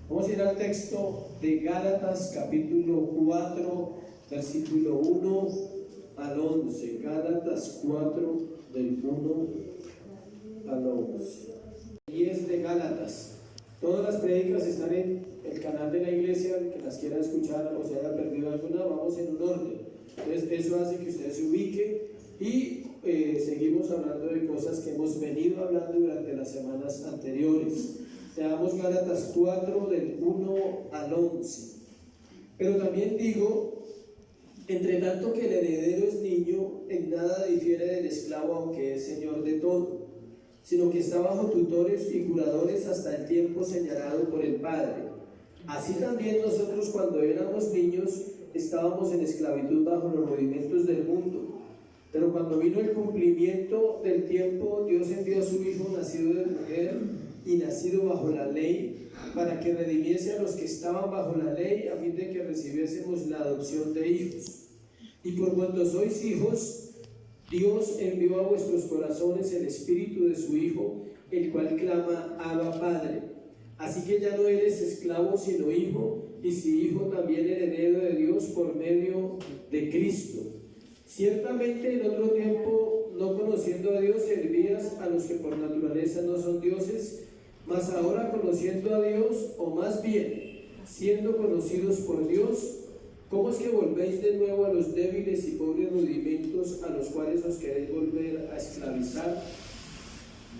Vamos a ir al texto de Gálatas capítulo 4, versículo 1 al 11. Gálatas 4, del 1 al 11. Y es de Gálatas. Todas las prédicas están en el canal de la iglesia. El que las quiera escuchar o se haya perdido alguna, vamos en un orden. Entonces eso hace que usted se ubique y seguimos hablando de cosas que hemos venido hablando durante las semanas anteriores. Leamos Gálatas 4 del 1 al 11. Pero también digo, entre tanto que el heredero es niño, en nada difiere del esclavo, aunque es señor de todo, sino que está bajo tutores y curadores hasta el tiempo señalado por el Padre. Así también nosotros, cuando éramos niños, estábamos en esclavitud bajo los rudimentos del mundo. Pero cuando vino el cumplimiento del tiempo, Dios envió a su Hijo, nacido de mujer y nacido bajo la ley, para que redimiese a los que estaban bajo la ley, a fin de que recibiésemos la adopción de hijos. Y por cuanto sois hijos, Dios envió a vuestros corazones el Espíritu de su Hijo, el cual clama: Abba, Padre. Así que ya no eres esclavo, sino hijo, y si hijo, también heredero de Dios por medio de Cristo. Ciertamente en otro tiempo, no conociendo a Dios, servías a los que por naturaleza no son dioses, mas ahora conociendo a Dios, o más bien, siendo conocidos por Dios, ¿cómo es que volvéis de nuevo a los débiles y pobres rudimentos a los cuales os queréis volver a esclavizar?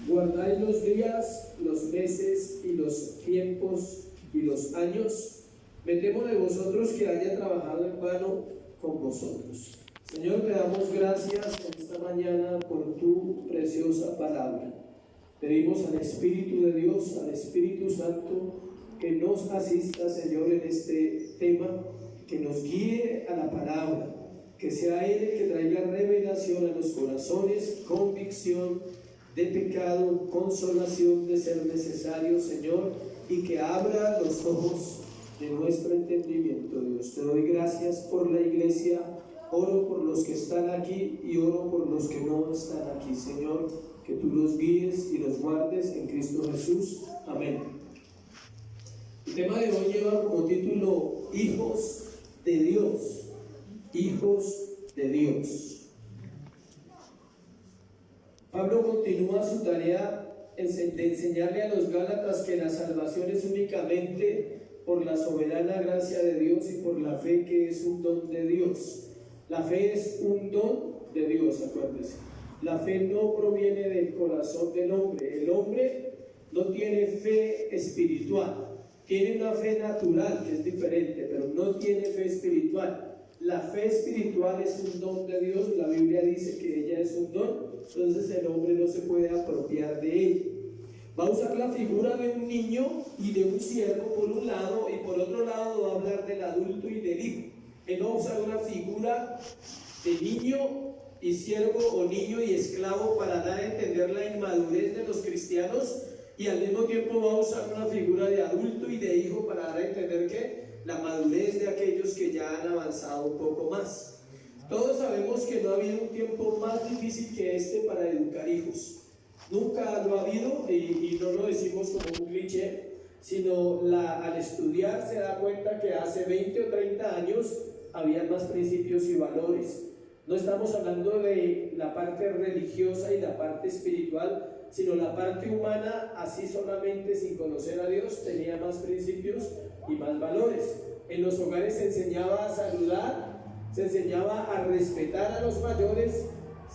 Guardáis los días, los meses y los tiempos y los años. Me temo de vosotros que haya trabajado en vano con vosotros. Señor, te damos gracias en esta mañana por tu preciosa palabra. Pedimos al Espíritu de Dios, al Espíritu Santo, que nos asista, Señor, en este tema, que nos guíe a la palabra, que sea Él el que traiga revelación a los corazones, convicción de pecado, consolación de ser necesario, Señor, y que abra los ojos de nuestro entendimiento. Dios, te doy gracias por la iglesia, oro por los que están aquí y oro por los que no están aquí, Señor, que tú los guíes y los guardes en Cristo Jesús. Amén. El tema de hoy lleva como título Hijos de Dios. Hijos de Dios. Pablo continúa su tarea de enseñarle a los Gálatas que la salvación es únicamente por la soberana gracia de Dios y por la fe, que es un don de Dios. La fe es un don de Dios, acuérdense. La fe no proviene del corazón del hombre. El hombre no tiene fe espiritual. Tiene una fe natural, que es diferente, pero no tiene fe espiritual. La fe espiritual es un don de Dios. La Biblia dice que ella es un don, entonces el hombre no se puede apropiar de ella. Va a usar la figura de un niño y de un siervo por un lado, y por otro lado va a hablar del adulto y del hijo. Él va a usar una figura de niño y siervo, o niño y esclavo, para dar a entender la inmadurez de los cristianos, y al mismo tiempo va a usar una figura de adulto y de hijo para dar a entender que la madurez de aquellos que ya han avanzado un poco más. Todos sabemos que no ha habido un tiempo más difícil que este para educar hijos. Nunca lo ha habido, y no lo decimos como un cliché, sino al estudiar se da cuenta que hace 20 o 30 años había más principios y valores. No estamos hablando de la parte religiosa y la parte espiritual, sino la parte humana, así solamente sin conocer a Dios, tenía más principios y más valores. En los hogares se enseñaba a saludar, se enseñaba a respetar a los mayores.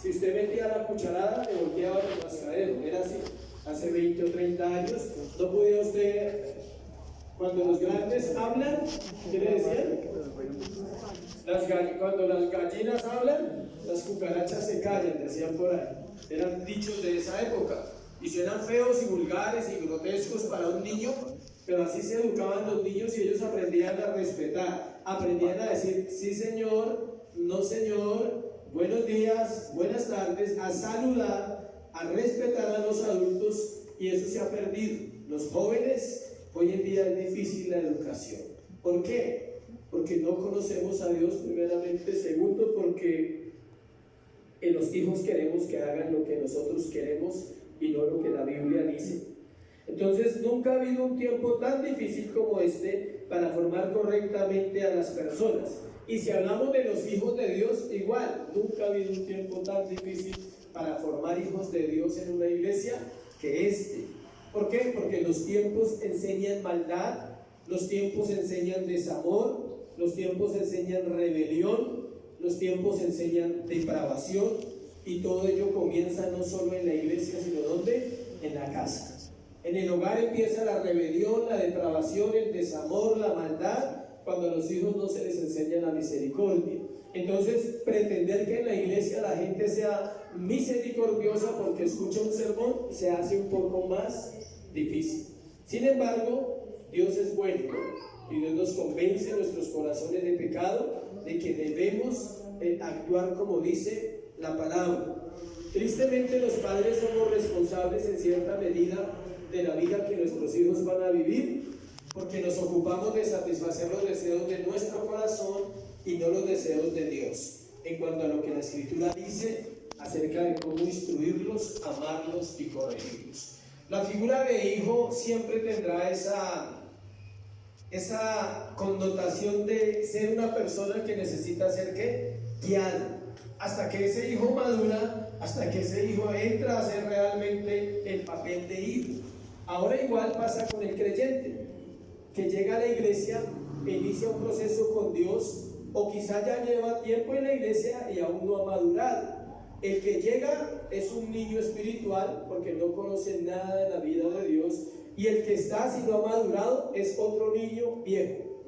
Si usted metía la cucharada, le volteaba el rascadero. Era así, hace 20 o 30 años. No podía usted, cuando los grandes hablan, ¿qué le decían? Cuando las gallinas hablan, las cucarachas se callan, decían por ahí. Eran dichos de esa época, y suenan feos y vulgares y grotescos para un niño, pero así se educaban los niños, y ellos aprendían a respetar, aprendían a decir sí señor, no señor, buenos días, buenas tardes, a saludar, a respetar a los adultos, y eso se ha perdido. Los jóvenes, hoy en día es difícil la educación. ¿Por qué? Porque no conocemos a Dios, primeramente. Segundo, porque los hijos queremos que hagan lo que nosotros queremos y no lo que la Biblia dice. Entonces, nunca ha habido un tiempo tan difícil como este para formar correctamente a las personas. Y si hablamos de los hijos de Dios, igual, nunca ha habido un tiempo tan difícil para formar hijos de Dios en una iglesia que este. ¿Por qué? Porque los tiempos enseñan maldad, los tiempos enseñan desamor, los tiempos enseñan rebelión, los tiempos enseñan depravación, y todo ello comienza no solo en la iglesia, sino ¿dónde? En la casa. En el hogar empieza la rebelión, la depravación, el desamor, la maldad, cuando a los hijos no se les enseña la misericordia. Entonces, pretender que en la iglesia la gente sea misericordiosa porque escucha un sermón se hace un poco más difícil. Sin embargo, Dios es bueno y Dios nos convence en nuestros corazones de pecado, de que debemos actuar como dice la palabra. Tristemente, los padres somos responsables en cierta medida de la vida que nuestros hijos van a vivir, porque nos ocupamos de satisfacer los deseos de nuestro corazón y no los deseos de Dios, en cuanto a lo que la Escritura dice acerca de cómo instruirlos, amarlos y corregirlos. La figura de hijo siempre tendrá esa connotación de ser una persona que necesita ser ¿qué? Guiado, hasta que ese hijo madura, hasta que ese hijo entra a hacer realmente el papel de hijo. Ahora igual pasa con el creyente, que llega a la iglesia e inicia un proceso con Dios, o quizá ya lleva tiempo en la iglesia y aún no ha madurado. El que llega es un niño espiritual porque no conoce nada de la vida de Dios, y el que está, si no ha madurado, es otro niño viejo.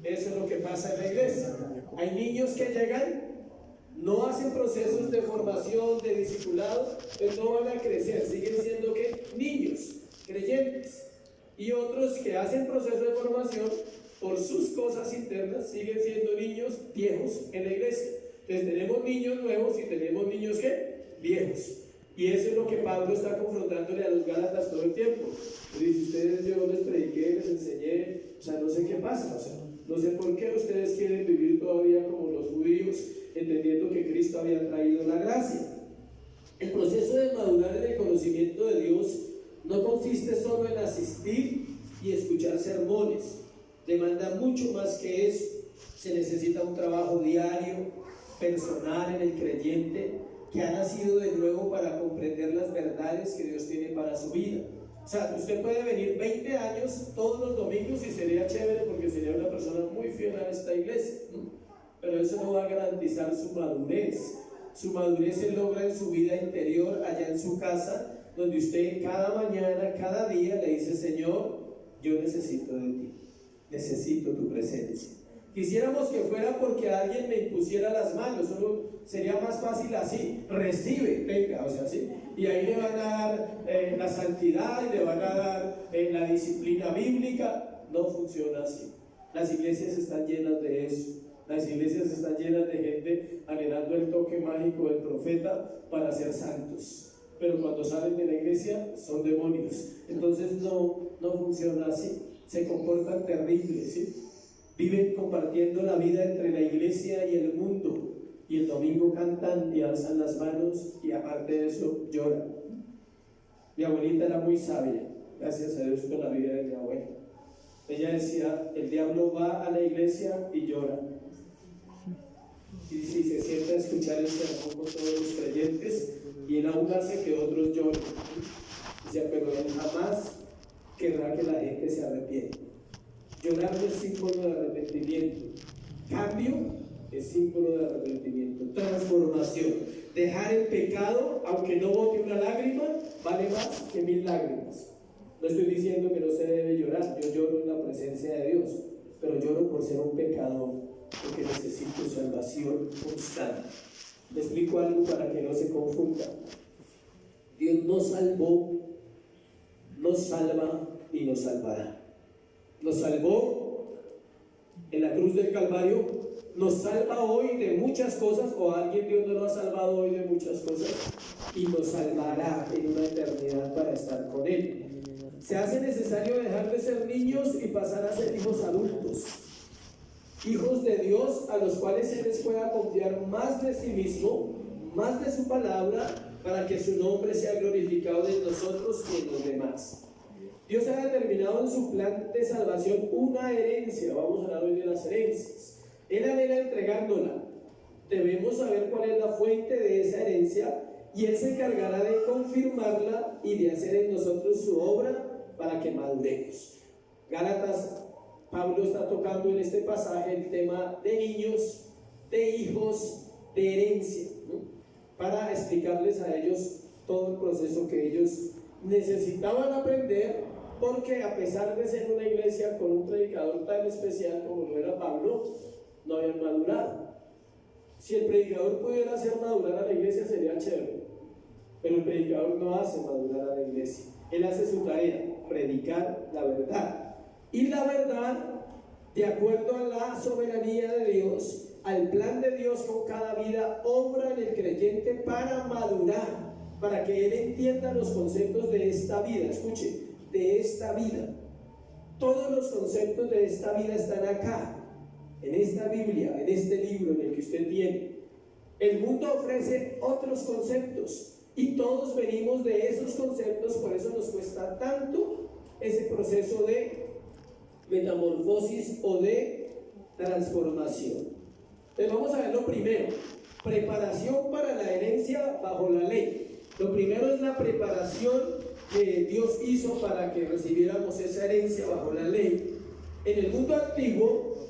Eso es lo que pasa en la iglesia. Hay niños que llegan, no hacen procesos de formación, de discipulado, pues no van a crecer, siguen siendo ¿qué? Niños creyentes. Y otros que hacen proceso de formación por sus cosas internas siguen siendo niños viejos en la iglesia. Entonces tenemos niños nuevos y tenemos niños ¿qué? Viejos. Y eso es lo que Pablo está confrontándole a los Gálatas todo el tiempo. Le dice: ustedes, yo les prediqué, les enseñé, o sea, no sé qué pasa, o sea, no sé por qué ustedes quieren vivir todavía como los judíos, entendiendo que Cristo había traído la gracia. El proceso de madurar en el conocimiento de Dios no consiste solo en asistir y escuchar sermones, demanda mucho más que eso. Se necesita un trabajo diario, personal en el creyente, que ha nacido de nuevo para comprender las verdades que Dios tiene para su vida. O sea, usted puede venir 20 años todos los domingos y sería chévere porque sería una persona muy fiel a esta iglesia, pero eso no va a garantizar su madurez. Su madurez se logra en su vida interior, allá en su casa, donde usted cada mañana, cada día le dice: Señor, yo necesito de ti, necesito tu presencia. Quisiéramos que fuera porque alguien me impusiera las manos, solo sería más fácil así: recibe, venga, o sea, ¿sí? Y ahí le van a dar la santidad y le van a dar la disciplina bíblica. No funciona así. Las iglesias están llenas de eso. Las iglesias están llenas de gente anhelando el toque mágico del profeta para ser santos, pero cuando salen de la iglesia son demonios. Entonces no funciona así. Se comportan terribles, ¿sí? Viven compartiendo la vida entre la iglesia y el mundo, y el domingo cantan y alzan las manos, y aparte de eso lloran. Mi abuelita era muy sabia, gracias a Dios por la vida de mi abuela. Ella decía: el diablo va a la iglesia y llora, y si se sienta a escuchar el sermón con todos los creyentes, y él aún hace que otros lloren. Dice: pero él jamás querrá que la gente se arrepienta. Llorar no es símbolo de arrepentimiento. Cambio es símbolo de arrepentimiento. Transformación. Dejar el pecado, aunque no bote una lágrima, vale más que 1000 lágrimas. No estoy diciendo que no se debe llorar. Yo lloro en la presencia de Dios, pero lloro por ser un pecador, porque necesito salvación constante. Le explico algo para que no se confunda. Dios nos salvó, nos salva y nos salvará. Nos salvó en la cruz del Calvario, nos salva hoy de muchas cosas, o a alguien Dios no lo ha salvado hoy de muchas cosas, y nos salvará en una eternidad para estar con Él. Se hace necesario dejar de ser niños y pasar a ser hijos adultos, hijos de Dios, a los cuales se les pueda confiar más de sí mismo, más de su palabra, para que su nombre sea glorificado en nosotros y en los demás. Dios ha determinado en su plan de salvación una herencia. Vamos a hablar hoy de las herencias. Él anhela entregárnosla. Debemos saber cuál es la fuente de esa herencia y Él se encargará de confirmarla y de hacer en nosotros su obra para que maduremos. Gálatas, Pablo está tocando en este pasaje el tema de niños, de hijos, de herencia, ¿no? Para explicarles a ellos todo el proceso que ellos necesitaban aprender, porque a pesar de ser una iglesia con un predicador tan especial como lo era Pablo, no habían madurado. Si el predicador pudiera hacer madurar a la iglesia sería chévere, pero el predicador no hace madurar a la iglesia. Él hace su tarea, predicar la verdad. Y la verdad, de acuerdo a la soberanía de Dios, al plan de Dios con cada vida, obra en el creyente para madurar, para que él entienda los conceptos de esta vida. Escuche, de esta vida. Todos los conceptos de esta vida están acá, en esta Biblia, en este libro en el que usted tiene. El mundo ofrece otros conceptos y todos venimos de esos conceptos, por eso nos cuesta tanto ese proceso de metamorfosis o de transformación. Entonces vamos a ver lo primero: preparación para la herencia bajo la ley. Lo primero es la preparación que Dios hizo para que recibiéramos esa herencia bajo la ley. En el mundo antiguo,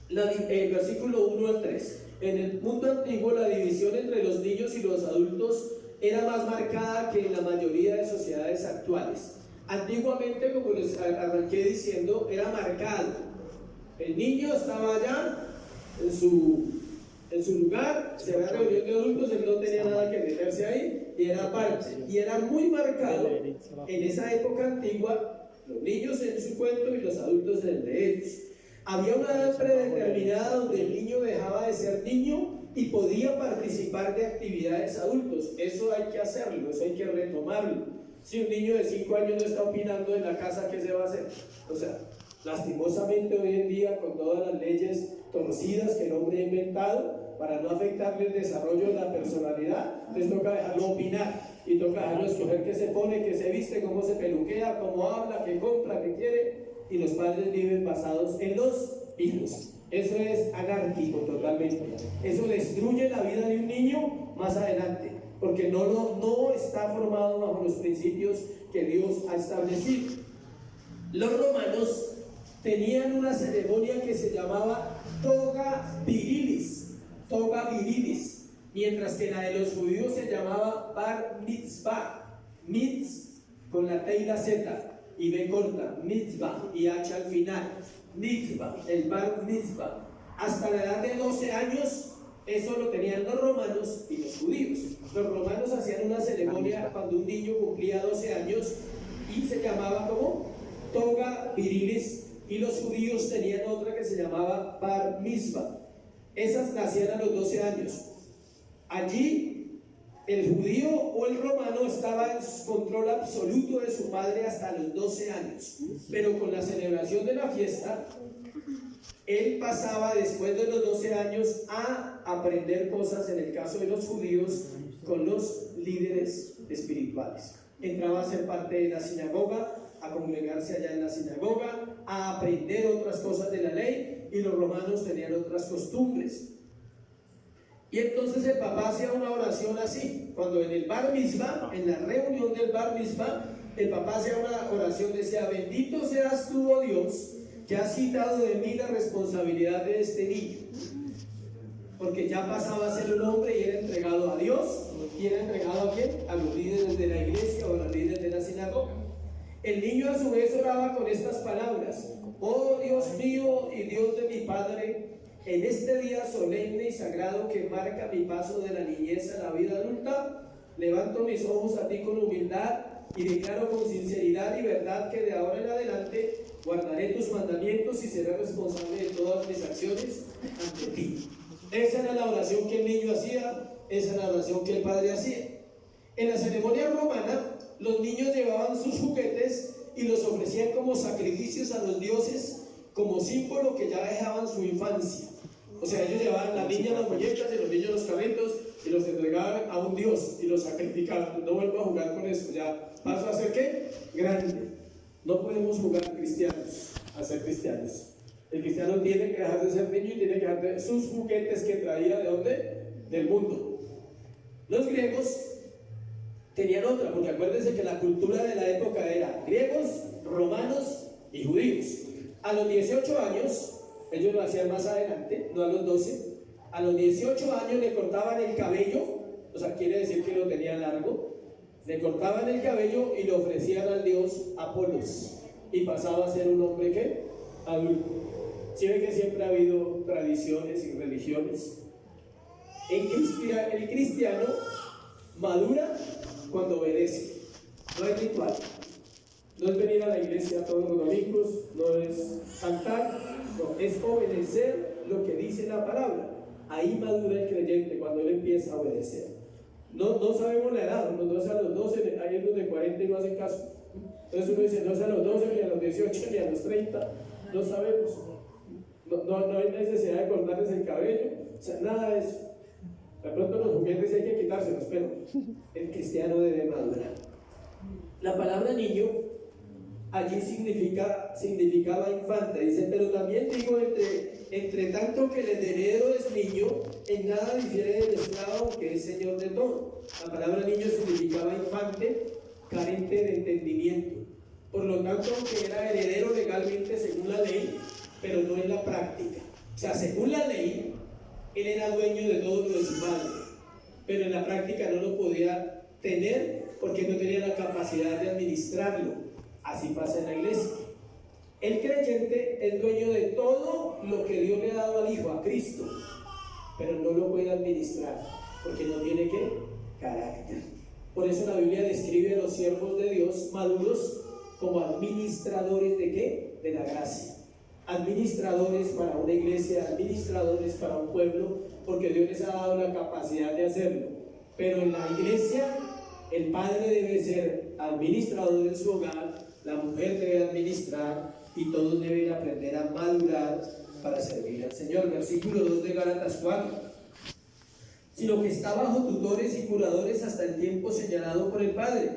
el versículo 1 al 3, en el mundo antiguo la división entre los niños y los adultos era más marcada que en la mayoría de sociedades actuales. Antiguamente, como les arranqué diciendo, era marcado. El niño estaba allá en su lugar, se había reunión de adultos, él no tenía nada que meterse ahí, y era parte, y era muy marcado en esa época antigua, los niños en su cuento y los adultos en el de ellos. Había una edad predeterminada donde el niño dejaba de ser niño y podía participar de actividades adultos. Eso hay que hacerlo, eso hay que retomarlo. Si un niño de 5 años no está opinando en la casa, ¿qué se va a hacer? O sea, lastimosamente hoy en día, con todas las leyes torcidas que el hombre ha inventado para no afectarle el desarrollo de la personalidad, les toca dejarlo opinar y toca dejarlo escoger qué se pone, qué se viste, cómo se peluquea, cómo habla, qué compra, qué quiere, y los padres viven basados en los hijos. Eso es anárquico totalmente. Eso destruye la vida de un niño más adelante, porque no está formado bajo los principios que Dios ha establecido. Los romanos tenían una ceremonia que se llamaba toga virilis, mientras que la de los judíos se llamaba bar mitzvah, mitz con la T y la Z y B corta, mitzvah y H al final, mitzvah, el bar mitzvah. Hasta la edad de 12 años eso lo tenían los romanos y los judíos. Los romanos hacían una ceremonia cuando un niño cumplía 12 años y se llamaba como toga virilis, y los judíos tenían otra que se llamaba bar mitzvah. Esas nacían a los 12 años. Allí el judío o el romano estaba en control absoluto de su padre hasta los 12 años, pero con la celebración de la fiesta él pasaba después de los 12 años a aprender cosas, en el caso de los judíos, con los líderes espirituales. Entraba a ser parte de la sinagoga, a congregarse allá en la sinagoga, a aprender otras cosas de la ley, y los romanos tenían otras costumbres. Y entonces el papá hacía una oración así, cuando en el bar mitzvah, en la reunión del bar mitzvah, el papá hacía una oración, decía: bendito seas tú, oh Dios, que has quitado de mí la responsabilidad de este niño, porque ya pasaba a ser un hombre y era entregado a Dios. ¿Y era entregado a quién? A los líderes de la iglesia o a los líderes de la sinagoga. El niño a su vez oraba con estas palabras: oh Dios mío y Dios de mi padre, en este día solemne y sagrado que marca mi paso de la niñez a la vida adulta, levanto mis ojos a ti con humildad y declaro con sinceridad y verdad que de ahora en adelante guardaré tus mandamientos y seré responsable de todas mis acciones ante ti. Esa era la oración que el niño hacía, esa era la oración que el padre hacía. En la ceremonia romana, los niños llevaban sus juguetes y los ofrecían como sacrificios a los dioses, como símbolo que ya dejaban su infancia. O sea, ellos llevaban las niñas las muñecas y los niños los carritos y los entregaban a un dios y los sacrificaban. No vuelvo a jugar con eso, ya paso a ser ¿qué? Grande. No podemos jugar cristianos a ser cristianos. El cristiano tiene que dejar de ser niño y tiene que dejar de sus juguetes que traía, ¿de dónde? Del mundo. Los griegos tenían otra, porque acuérdense que la cultura de la época era griegos, romanos y judíos. A los 18 años, ellos lo hacían más adelante, no a los 12, a los 18 años le cortaban el cabello, o sea, quiere decir que lo tenía largo, le cortaban el cabello y le ofrecían al dios Apolos, y pasaba a ser un hombre, ¿qué? Adulto. ¿Sí ven que siempre ha habido tradiciones y religiones? El cristiano madura cuando obedece. No es ritual, no es venir a la iglesia todos los domingos, no es cantar, no, es obedecer lo que dice la palabra. Ahí madura el creyente cuando él empieza a obedecer. No sabemos la edad, no es a los 12, hay unos de 40 y no hacen caso. Entonces uno dice, no es a los 12, ni a los 18, ni a los 30, no sabemos. No hay necesidad de cortarles el cabello, o sea, nada de eso. De pronto los juguetes hay que quitárselos, pero el cristiano debe madurar. La palabra niño allí significaba infante, dice, pero también digo, entre tanto que el heredero es niño, en nada difiere del esclavo, que es señor de todo. La palabra niño significaba infante, carente de entendimiento. Por lo tanto, aunque era heredero legalmente según la ley, pero no en la práctica. O sea, según la ley, él era dueño de todo lo de su padre, pero en la práctica no lo podía tener porque no tenía la capacidad de administrarlo. Así pasa en la iglesia. El creyente es dueño de todo lo que Dios le ha dado al Hijo, a Cristo, pero no lo puede administrar porque no tiene ¿qué? Carácter. Por eso la Biblia describe a los siervos de Dios maduros como administradores de ¿qué? De la gracia. Administradores para una iglesia, administradores para un pueblo, porque Dios les ha dado la capacidad de hacerlo. Pero en la iglesia, el padre debe ser administrador de su hogar, la mujer debe administrar y todos deben aprender a madurar para servir al Señor. Versículo 2 de Gálatas 4. Sino que está bajo tutores y curadores hasta el tiempo señalado por el Padre.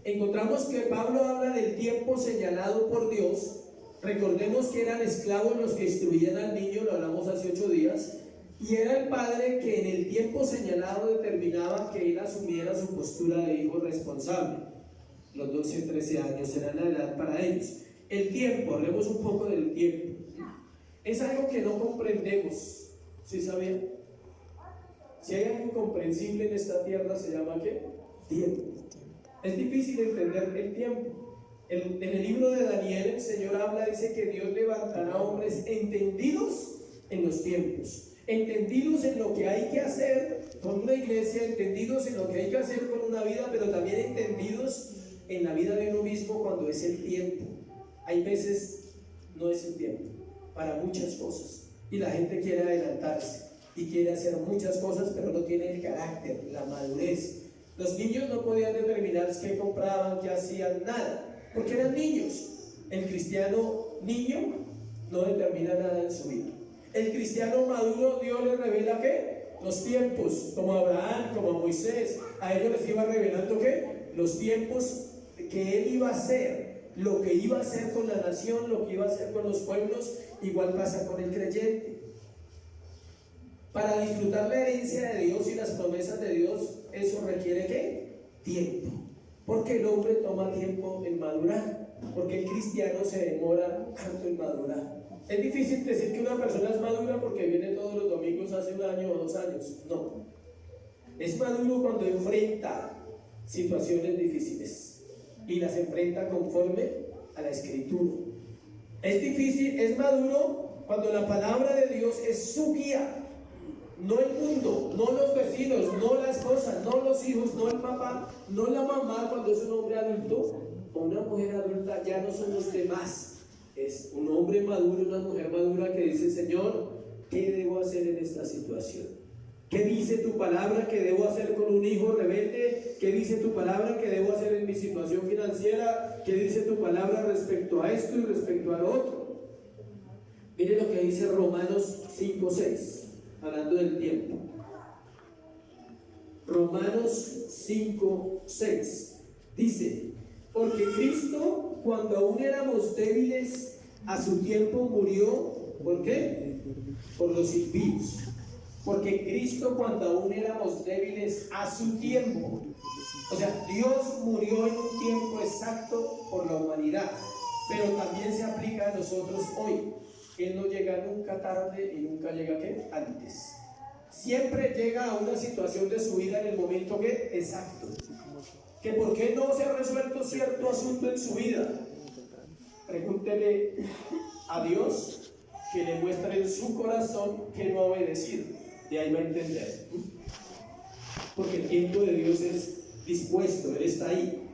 Encontramos que Pablo habla del tiempo señalado por Dios. Recordemos que eran esclavos los que instruían al niño, lo hablamos hace 8 días, y era el padre que en el tiempo señalado determinaba que él asumiera su postura de hijo responsable. Los 12 y 13 años eran la edad para ellos. El tiempo, hablemos un poco del tiempo. Es algo que no comprendemos, ¿sí sabían? Si hay algo incomprensible en esta tierra, se llama ¿qué? Tiempo. Es difícil entender el tiempo. En el libro de Daniel el Señor habla, dice que Dios levantará hombres entendidos en los tiempos, entendidos en lo que hay que hacer con una iglesia, entendidos en lo que hay que hacer con una vida, pero también entendidos en la vida de uno mismo cuando es el tiempo. Hay veces no es el tiempo para muchas cosas y la gente quiere adelantarse y quiere hacer muchas cosas, pero no tiene el carácter, la madurez. Los niños no podían determinar qué compraban, qué hacían, nada, porque eran niños. El cristiano niño no determina nada en su vida. El cristiano maduro, Dios le revela ¿qué? Los tiempos, como a Abraham, como a Moisés. A ellos les iba revelando ¿qué? Los tiempos que él iba a hacer, lo que iba a hacer con la nación, lo que iba a hacer con los pueblos. Igual pasa con el creyente. Para disfrutar la herencia de Dios y las promesas de Dios, eso requiere ¿qué? Tiempo. Porque el hombre toma tiempo en madurar, porque el cristiano se demora tanto en madurar. Es difícil decir que una persona es madura porque viene todos los domingos hace 1 año o 2 años. No. Es maduro cuando enfrenta situaciones difíciles y las enfrenta conforme a la Escritura. Es maduro cuando la palabra de Dios es su guía. No el mundo, no los vecinos, no la esposa, no los hijos, no el papá, no la mamá cuando es un hombre adulto o una mujer adulta, ya no son los demás. Es un hombre maduro, una mujer madura que dice: Señor, ¿qué debo hacer en esta situación? ¿Qué dice tu palabra que debo hacer con un hijo rebelde? ¿Qué dice tu palabra que debo hacer en mi situación financiera? ¿Qué dice tu palabra respecto a esto y respecto a lo otro? Mire lo que dice Romanos 5:6. Hablando del tiempo. Romanos 5:6 dice: porque Cristo cuando aún éramos débiles, a su tiempo murió. ¿Por qué? Por los impíos. Porque Cristo, cuando aún éramos débiles, a su tiempo, o sea, Dios murió en un tiempo exacto por la humanidad, pero también se aplica a nosotros hoy. Él no llega nunca tarde y nunca llega ¿qué? Antes. Siempre llega a una situación de su vida en el momento que exacto. Que por qué no se ha resuelto cierto asunto en su vida. Pregúntele a Dios que le muestre en su corazón que no ha obedecido. De ahí va a entender. Porque el tiempo de Dios es dispuesto, Él está ahí.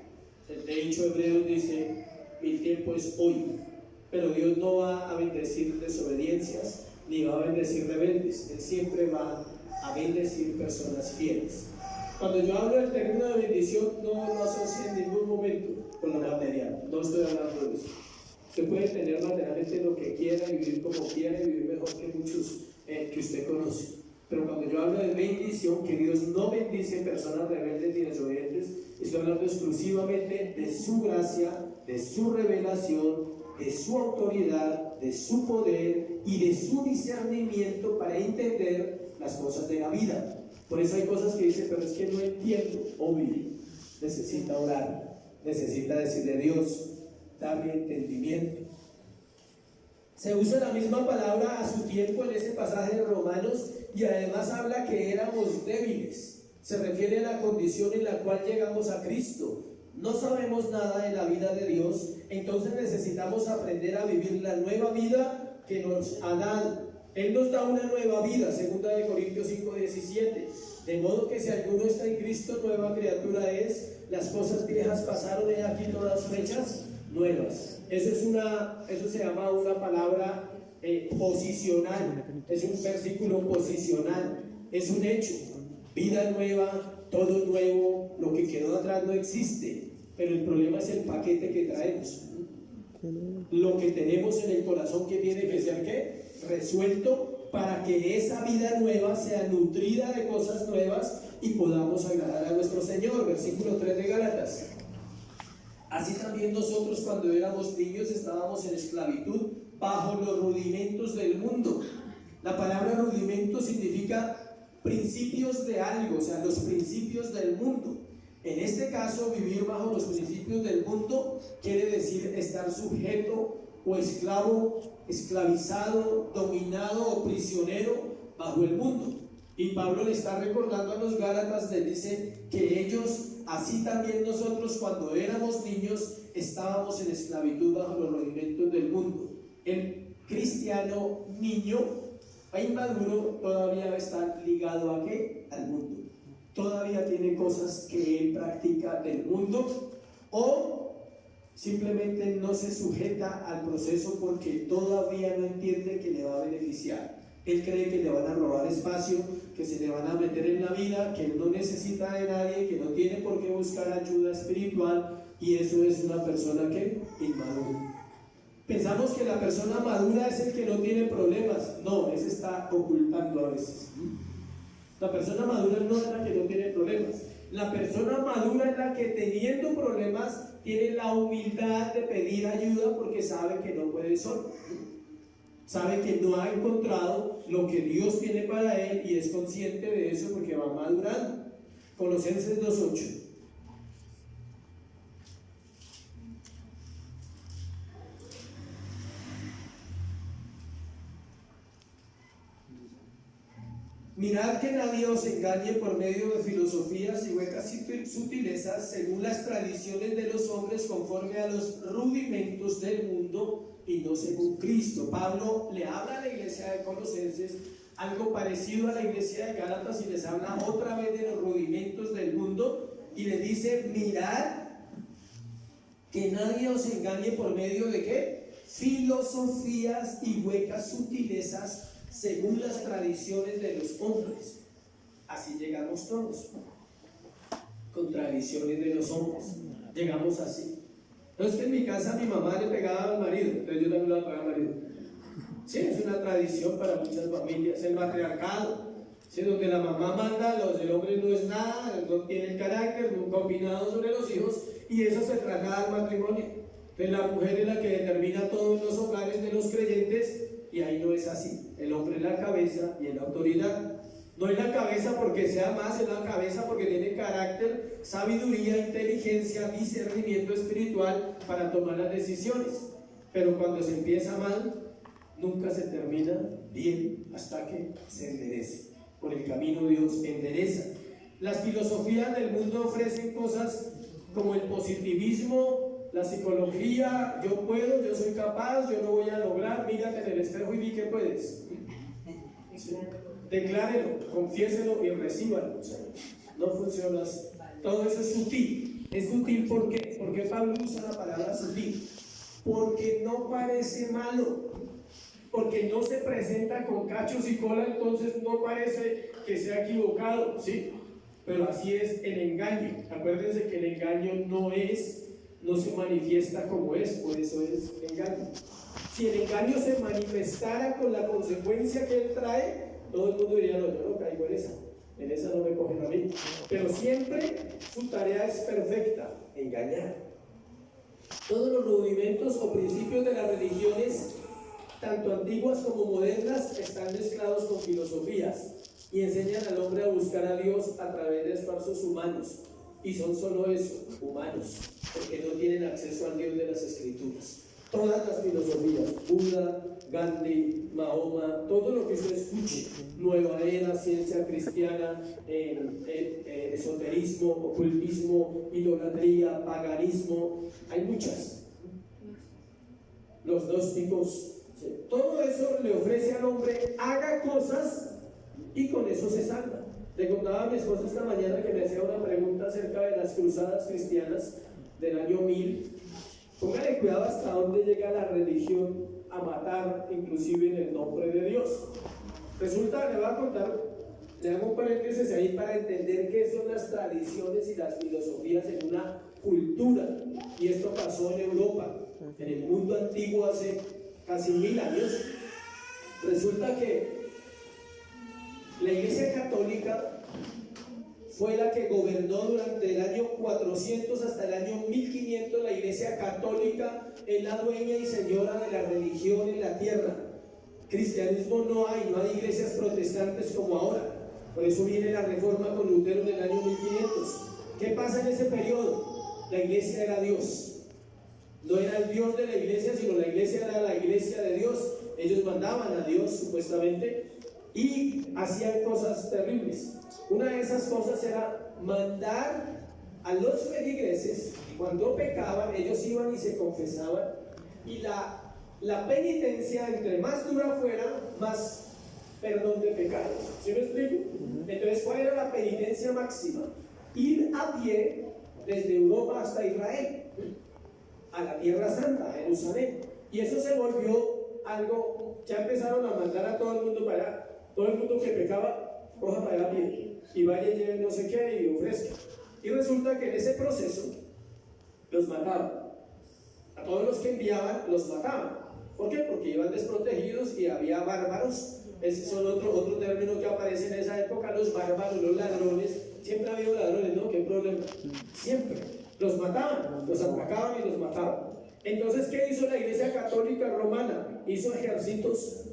De hecho, Hebreos dice: el tiempo es hoy. Pero Dios no va a bendecir desobediencias ni va a bendecir rebeldes. Él siempre va a bendecir personas fieles. Cuando yo hablo del término de bendición, no lo asocio en ningún momento con lo material. No estoy hablando de eso. Usted puede tener materialmente lo que quiera y vivir como quiera y vivir mejor que muchos que usted conoce. Pero cuando yo hablo de bendición, que Dios no bendice personas rebeldes ni desobedientes, estoy hablando exclusivamente de su gracia, de su revelación, de su autoridad, de su poder y de su discernimiento para entender las cosas de la vida. Por eso hay cosas que dice: pero es que no entiendo. Obvio, necesita orar, necesita decirle a Dios: dame entendimiento. Se usa la misma palabra a su tiempo en ese pasaje de Romanos, y además habla que éramos débiles. Se refiere a la condición en la cual llegamos a Cristo. No sabemos nada de la vida de Dios, entonces necesitamos aprender a vivir la nueva vida que nos ha dado. Él nos da una nueva vida, 2 Corintios 5:17. De modo que si alguno está en Cristo, nueva criatura es. Las cosas viejas pasaron, y aquí todas fechas nuevas. Eso se llama una palabra posicional. Es un versículo posicional. Es un hecho. Vida nueva, todo nuevo. Lo que quedó atrás no existe. Pero el problema es el paquete que traemos. Lo que tenemos en el corazón, que tiene que ser ¿qué? Resuelto, para que esa vida nueva sea nutrida de cosas nuevas y podamos agradar a nuestro Señor. Versículo 3 de Gálatas. Así también nosotros, cuando éramos niños, estábamos en esclavitud bajo los rudimentos del mundo. La palabra rudimento significa principios de algo, o sea, los principios del mundo. En este caso, vivir bajo los principios del mundo quiere decir estar sujeto o esclavo, esclavizado, dominado o prisionero bajo el mundo. Y Pablo le está recordando a los Gálatas, les dice que ellos, así también nosotros, cuando éramos niños, estábamos en esclavitud bajo los rudimentos del mundo. El cristiano niño e inmaduro todavía va a estar ligado ¿a qué? Al mundo. Todavía tiene cosas que él practica del mundo, o simplemente no se sujeta al proceso porque todavía no entiende que le va a beneficiar. Él cree que le van a robar espacio, que se le van a meter en la vida, que él no necesita de nadie, que no tiene por qué buscar ayuda espiritual, y eso es una persona que inmadura. Pensamos que la persona madura es el que no tiene problemas. No, ese está ocultando a veces. La persona madura no es la que no tiene problemas. La persona madura es la que, teniendo problemas, tiene la humildad de pedir ayuda porque sabe que no puede solo. Sabe que no ha encontrado lo que Dios tiene para él y es consciente de eso porque va madurando. Colosenses 2:8. Mirad que nadie os engañe por medio de filosofías y huecas sutilezas, según las tradiciones de los hombres, conforme a los rudimentos del mundo y no según Cristo. Pablo le habla a la iglesia de Colosenses algo parecido a la iglesia de Gálatas y les habla otra vez de los rudimentos del mundo y les dice: mirad que nadie os engañe por medio de ¿qué? Filosofías y huecas sutilezas, según las tradiciones de los hombres. Así llegamos todos, con tradiciones de los hombres. Llegamos así. No es que en mi casa mi mamá le pegaba al marido, entonces yo también le voy a pegar al marido. Sí, es una tradición para muchas familias, el matriarcado. Sí, donde la mamá manda, el hombre no es nada, no tiene el carácter, nunca ha opinado sobre los hijos, y eso se traslada al matrimonio. Entonces la mujer es la que determina todos los hogares de los creyentes, y ahí no es así. El hombre es la cabeza y es la autoridad. No es la cabeza porque sea más, es la cabeza porque tiene carácter, sabiduría, inteligencia, discernimiento espiritual para tomar las decisiones. Pero cuando se empieza mal, nunca se termina bien hasta que se enderece. Por el camino Dios endereza. Las filosofías del mundo ofrecen cosas como el positivismo, la psicología, yo puedo, yo soy capaz, yo lo voy a lograr, mírate en el espejo y di que puedes. ¿Sí? Declárelo, confiéselo y recíbalo. O sea, no funciona así. Todo eso es sutil. Es sutil ¿por qué? Porque Pablo usa la palabra sutil. Porque no parece malo. Porque no se presenta con cachos y cola, entonces no parece que sea equivocado, ¿sí? Pero así es el engaño. Acuérdense que el engaño no se manifiesta como es, por eso es engaño. Si el engaño se manifestara con la consecuencia que él trae, todo el mundo diría, no, yo no caigo en esa no me cogen a mí. Pero siempre su tarea es perfecta, engañar. Todos los rudimentos o principios de las religiones, tanto antiguas como modernas, están mezclados con filosofías y enseñan al hombre a buscar a Dios a través de esfuerzos humanos, y son solo eso, humanos, porque no tienen acceso al Dios de las Escrituras. Todas las filosofías, Buda, Gandhi, Mahoma, todo lo que se escuche, nueva era, ciencia cristiana, esoterismo, ocultismo, idolatría, paganismo, hay muchas. Los gnósticos, ¿sí? Todo eso le ofrece al hombre, haga cosas y con eso se salva. Le contaba a mi esposa esta mañana que me hacía una pregunta acerca de las cruzadas cristianas del año 1000. Póngale cuidado hasta dónde llega la religión a matar, inclusive en el nombre de Dios. Resulta, le voy a contar, le hago un paréntesis ahí para entender qué son las tradiciones y las filosofías en una cultura. Y esto pasó en Europa, en el mundo antiguo hace casi 1000 años. Resulta que la Iglesia Católica fue la que gobernó durante el año 400 hasta el año 1500. La Iglesia Católica es la dueña y señora de la religión en la tierra. Cristianismo no hay iglesias protestantes como ahora. Por eso viene la reforma con Lutero en el año 1500. ¿Qué pasa en ese periodo? La iglesia era Dios. No era el Dios de la iglesia, sino la iglesia era la iglesia de Dios. Ellos mandaban a Dios supuestamente y hacían cosas terribles. Una de esas cosas era mandar a los feligreses, cuando pecaban, ellos iban y se confesaban, y la penitencia, entre más dura fuera, más perdón de pecados. ¿Sí me explico? Entonces, ¿cuál era la penitencia máxima? Ir a pie desde Europa hasta Israel, a la Tierra Santa, a Jerusalén. Y eso se volvió algo, ya empezaron a mandar a todo el mundo para allá. Todo el mundo que pecaba, coja para allá a pie y vaya y lleve no sé qué y ofrezca. Y resulta que en ese proceso los mataban. A todos los que enviaban los mataban. ¿Por qué? Porque iban desprotegidos y había bárbaros. Ese es otro término que aparece en esa época, los bárbaros, los ladrones. Siempre ha habido ladrones, ¿no? ¿Qué problema? Siempre. Los mataban, los atacaban y los mataban. Entonces, ¿qué hizo la Iglesia Católica Romana? Hizo ejércitos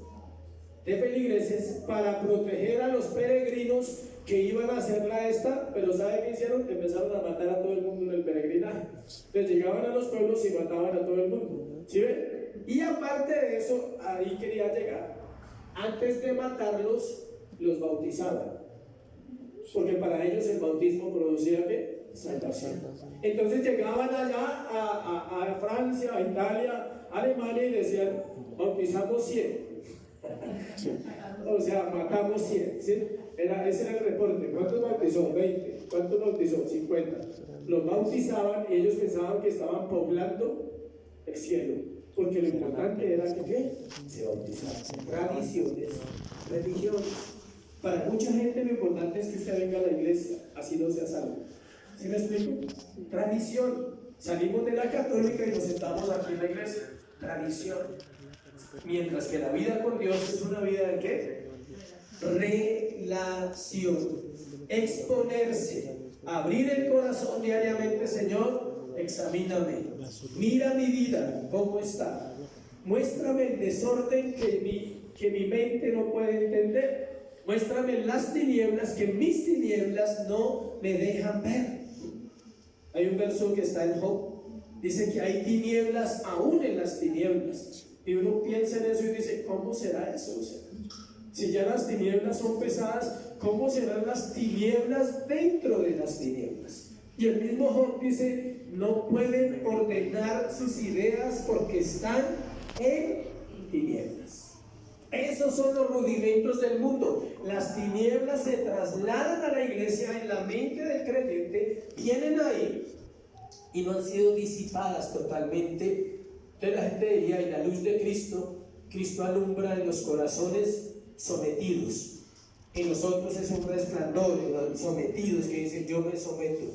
de feligreses para proteger a los peregrinos que iban a hacerla esta, pero ¿sabe qué hicieron? Empezaron a matar a todo el mundo en el peregrinaje. Entonces llegaban a los pueblos y mataban a todo el mundo. ¿Sí ven? Y aparte de eso, ahí quería llegar. Antes de matarlos, los bautizaban. Porque para ellos el bautismo producía ¿qué? Salvación. Entonces llegaban allá a Francia, a Italia, a Alemania y decían, bautizamos 100. O sea, matamos 100, ¿sí? Ese era el reporte. ¿Cuántos bautizó? 20. ¿Cuántos bautizó? 50. Los bautizaban y ellos pensaban que estaban poblando el cielo, porque lo importante era que ¿qué? Se bautizaran. Tradiciones, religiones. Para mucha gente lo importante es que usted venga a la iglesia, así no sea salvo. ¿Sí me explico? Tradición. Salimos de la católica y nos sentamos aquí en la iglesia. Tradición. Mientras que la vida con Dios es una vida de ¿qué? Relación. Exponerse. Abrir el corazón diariamente, Señor. examíname, mira mi vida, cómo está, muéstrame el desorden que mi mente no puede entender, muéstrame las tinieblas que mis tinieblas no me dejan ver. Hay un verso que está en Job, dice que hay tinieblas aún en las tinieblas, y uno piensa en eso y dice, ¿cómo será eso? O sea, si ya las tinieblas son pesadas, ¿cómo serán las tinieblas dentro de las tinieblas? Y el mismo Job dice, no pueden ordenar sus ideas porque están en tinieblas. Esos son los rudimentos del mundo. Las tinieblas se trasladan a la iglesia en la mente del creyente, vienen ahí y no han sido disipadas totalmente. Entonces la gente diría, y la luz de Cristo, Cristo alumbra en los corazones sometidos. En nosotros es un resplandor, en los sometidos que dicen, yo me someto.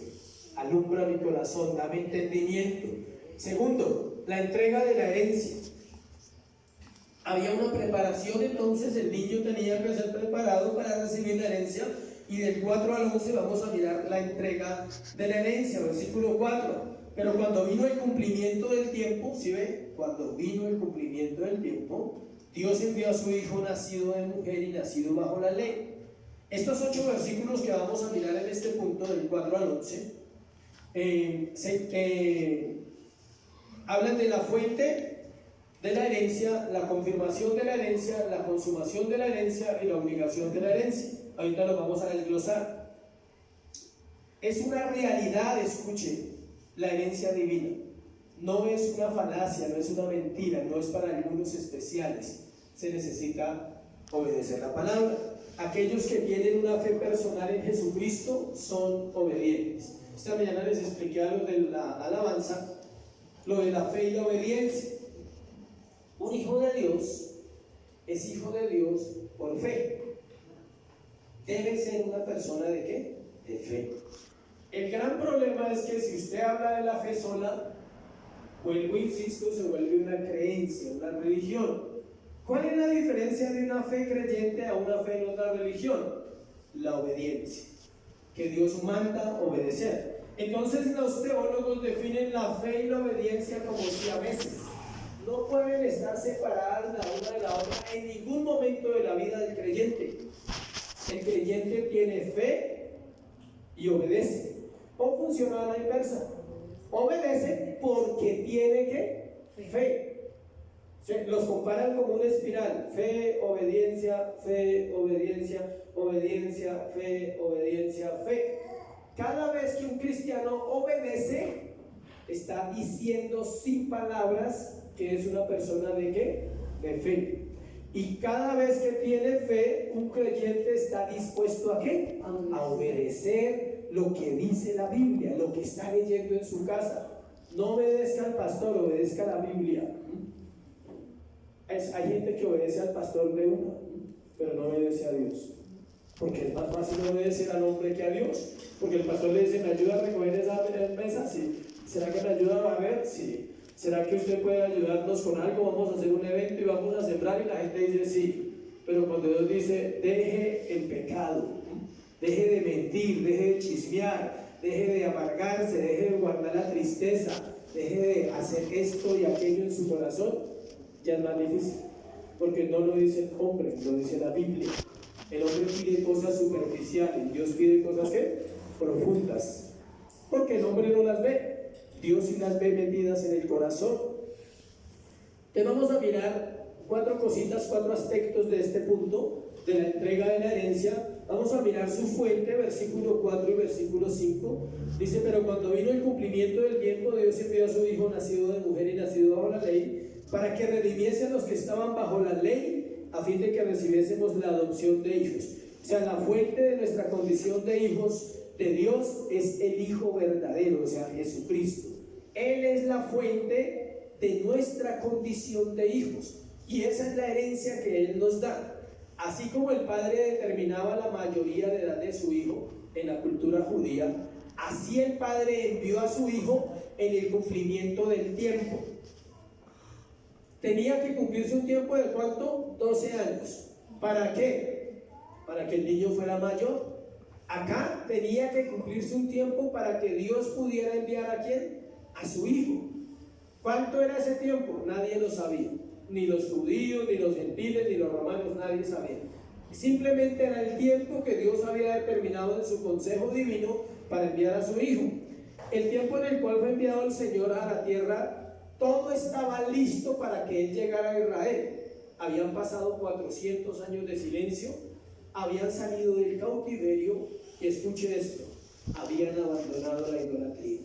Alumbra mi corazón, dame entendimiento. Segundo, la entrega de la herencia. Había una preparación, entonces el niño tenía que ser preparado para recibir la herencia, y del 4 al 11 vamos a mirar la entrega de la herencia, versículo 4. Pero cuando vino el cumplimiento del tiempo, ¿sí ve? Cuando vino el cumplimiento del tiempo, Dios envió a su hijo nacido de mujer y nacido bajo la ley. Estos 8 versículos que vamos a mirar en este punto, del 4 al 11, hablan de la fuente de la herencia, la confirmación de la herencia, la consumación de la herencia y la obligación de la herencia. Ahorita lo vamos a desglosar. Es una realidad, escuche, la herencia divina. No es una falacia, no es una mentira, no es para algunos especiales. Se necesita obedecer la palabra. Aquellos que tienen una fe personal en Jesucristo son obedientes. Esta mañana les expliqué a los de la alabanza lo de la fe y la obediencia. Un hijo de Dios es hijo de Dios por fe. Debe ser una persona ¿de qué? De fe. El gran problema es que si usted habla de la fe sola, vuelvo, insisto, se vuelve una creencia, una religión. ¿Cuál es la diferencia de una fe creyente a una fe en otra religión? La obediencia, que Dios manda obedecer. Entonces los teólogos definen la fe y la obediencia como si a veces no pueden estar separadas la una de la otra en ningún momento de la vida del creyente. El creyente tiene fe y obedece. O funciona a la inversa. Obedece porque tiene ¿qué? Fe. Los comparan como una espiral: fe, obediencia, obediencia, fe, obediencia, fe. Cada vez que un cristiano obedece, está diciendo sin palabras que es una persona ¿de qué? De fe. Y cada vez que tiene fe, un creyente está dispuesto ¿a qué? A obedecer lo que dice la Biblia, lo que está leyendo en su casa. No obedezca al pastor, obedezca a la Biblia. Hay gente que obedece al pastor de una, pero no obedece a Dios, porque es más fácil obedecer al hombre que a Dios, porque el pastor le dice, ¿me ayuda a recoger esa mesa? Sí. ¿Será que me ayuda a barrer? Sí. ¿Será que usted puede ayudarnos con algo? Vamos a hacer un evento y vamos a sembrar, y la gente dice sí. Pero cuando Dios dice, deje el pecado, deje de mentir, deje de chismear, deje de amargarse, deje de guardar la tristeza, deje de hacer esto y aquello en su corazón, ya es más difícil, porque no lo dice el hombre, lo dice la Biblia. El hombre pide cosas superficiales, Dios pide cosas ¿qué? Profundas, porque el hombre no las ve, Dios sí las ve metidas en el corazón. Entonces vamos a mirar 4 cositas, 4 aspectos de este punto, de la entrega de la herencia. Vamos a mirar su fuente, versículo 4 y versículo 5. Dice, pero cuando vino el cumplimiento del tiempo, Dios envió a su hijo nacido de mujer y nacido bajo la ley, para que redimiese a los que estaban bajo la ley, a fin de que recibiésemos la adopción de hijos. O sea, la fuente de nuestra condición de hijos de Dios es el Hijo verdadero, o sea, Jesucristo. Él es la fuente de nuestra condición de hijos, y esa es la herencia que Él nos da. Así como el padre determinaba la mayoría de edad de su hijo en la cultura judía, así el padre envió a su hijo en el cumplimiento del tiempo. Tenía que cumplirse un tiempo de ¿cuánto? 12 años. ¿Para qué? Para que el niño fuera mayor. Acá tenía que cumplirse un tiempo para que Dios pudiera enviar ¿a quién? a su Hijo. ¿Cuánto era ese tiempo? Nadie lo sabía. Ni los judíos, ni los gentiles, ni los romanos, nadie sabía. Simplemente era el tiempo que Dios había determinado en su consejo divino para enviar a su Hijo. El tiempo en el cual fue enviado el Señor a la tierra, todo estaba listo para que Él llegara a Israel. Habían pasado 400 años de silencio, habían salido del cautiverio, y escuche esto, habían abandonado la idolatría.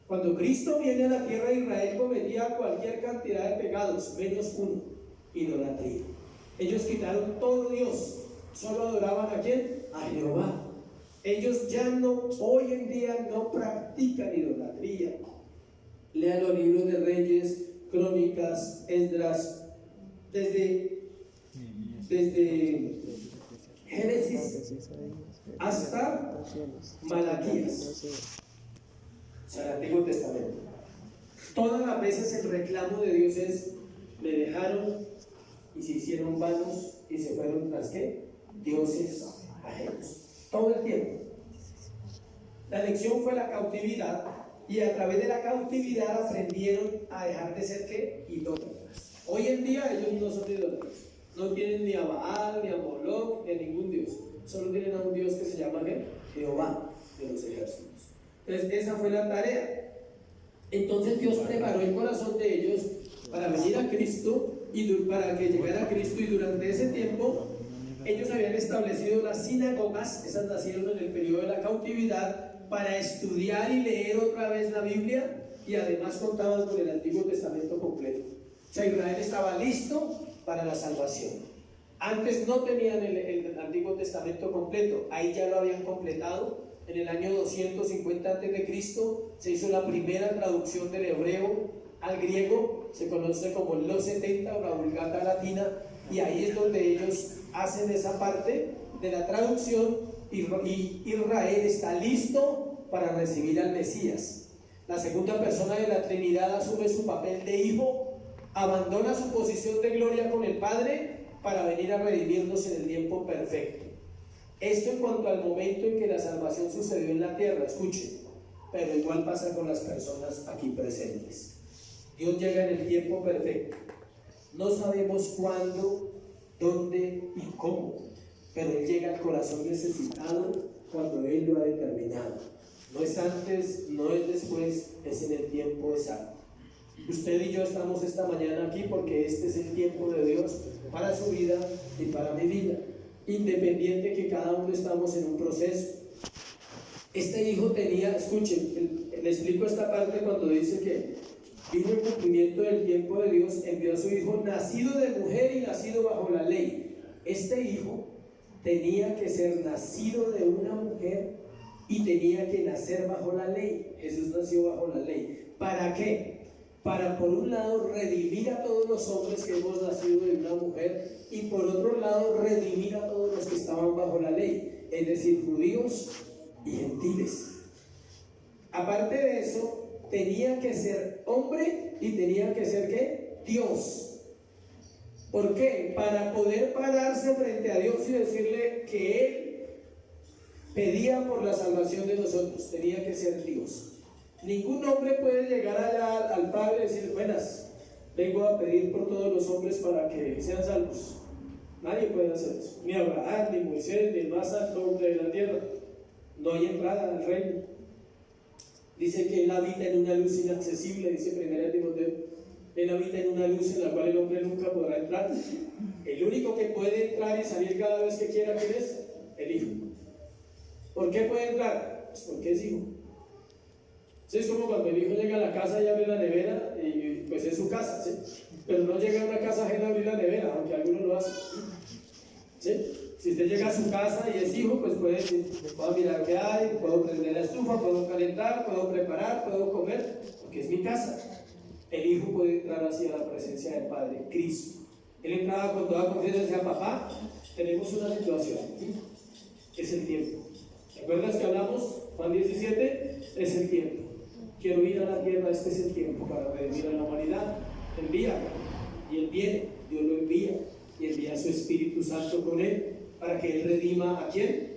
Cuando Cristo viene a la tierra de Israel, cometía cualquier cantidad de pecados, menos uno: idolatría. Ellos quitaron todo Dios, solo adoraban ¿a quién? A Jehová. Ellos ya no, hoy en día no practican idolatría. Lean los libros de Reyes, Crónicas, Esdras, desde Génesis hasta Malaquías, o sea, el Antiguo Testamento. Todas las veces el reclamo de Dios es: me dejaron y se hicieron vanos y se fueron tras ¿qué? Dioses ajenos. Todo el tiempo. La lección fue la cautividad, y a través de la cautividad aprendieron a dejar de ser ¿qué? Idólatras. Hoy en día ellos no son idólatras. No tienen ni a Baal, ni a Moloch, ni a ningún Dios. Solo tienen a un Dios que se llama ¿qué? Jehová de los ejércitos. Entonces esa fue la tarea. Entonces Dios preparó el corazón de ellos para venir a Cristo, y para que llegara a Cristo, y durante ese tiempo ellos habían establecido las sinagogas. Esas nacieron en el periodo de la cautividad, para estudiar y leer otra vez la Biblia, y además contaban con el Antiguo Testamento completo. O sea, Israel estaba listo para la salvación. Antes no tenían el Antiguo Testamento completo, ahí ya lo habían completado. En el año 250 a.C. se hizo la primera traducción del hebreo al griego, se conoce como los 70 o la Vulgata Latina, y ahí es donde ellos hacen esa parte de la traducción, y Israel está listo para recibir al Mesías. La segunda persona de la Trinidad asume su papel de hijo, abandona su posición de gloria con el Padre para venir a redimirnos en el tiempo perfecto. Esto en cuanto al momento en que la salvación sucedió en la tierra, escuchen, pero igual pasa con las personas aquí presentes. Dios llega en el tiempo perfecto. No sabemos cuándo, dónde y cómo, pero Él llega al corazón necesitado cuando Él lo ha determinado. No es antes, no es después, es en el tiempo exacto. Usted y yo estamos esta mañana aquí porque este es el tiempo de Dios para su vida y para mi vida, independiente que cada uno estamos en un proceso. Este hijo tenía, escuchen, le explico esta parte cuando dice que vino el cumplimiento del tiempo de Dios, envió a su hijo nacido de mujer y nacido bajo la ley. Este hijo tenía que ser nacido de una mujer y tenía que nacer bajo la ley. Jesús nació bajo la ley. ¿Para qué? Para, por un lado, redimir a todos los hombres que hemos nacido de una mujer, y por otro lado, redimir a todos los que estaban bajo la ley, es decir, judíos y gentiles. Aparte de eso, tenía que ser hombre y tenía que ser ¿qué? Dios. ¿Por qué? Para poder pararse frente a Dios y decirle que Él pedía por la salvación de nosotros. Tenía que ser Dios. Ningún hombre puede llegar allá al Padre y decir: buenas, vengo a pedir por todos los hombres para que sean salvos. Nadie puede hacer eso. Ni Abraham, ni Moisés, ni el más alto hombre de la tierra. No hay entrada al reino. Dice que Él habita en una luz inaccesible, dice 1 Timoteo. Él habita en una luz en la cual el hombre nunca podrá entrar. El único que puede entrar y salir cada vez que quiera, ¿quién es? El Hijo. ¿Por qué puede entrar? Pues porque es Hijo. ¿Sí? Es como cuando el hijo llega a la casa y abre la nevera, y pues es su casa, ¿sí? Pero no llega a una casa ajena a abrir la nevera, aunque algunos lo hacen, ¿sí? Si usted llega a su casa y es hijo, pues puede decir: puedo mirar qué hay, puedo prender la estufa, puedo calentar, puedo preparar, puedo comer, porque es mi casa. El hijo puede entrar así a la presencia del Padre, Cristo. Él entraba con toda confianza y decía: papá, tenemos una situación, es el tiempo. ¿Te acuerdas que hablamos? Juan 17, es el tiempo. Quiero ir a la tierra, este es el tiempo para redimir a la humanidad. Envíalo. Y Él viene, Dios lo envía, y envía a su Espíritu Santo con Él, para que Él redima ¿a quién?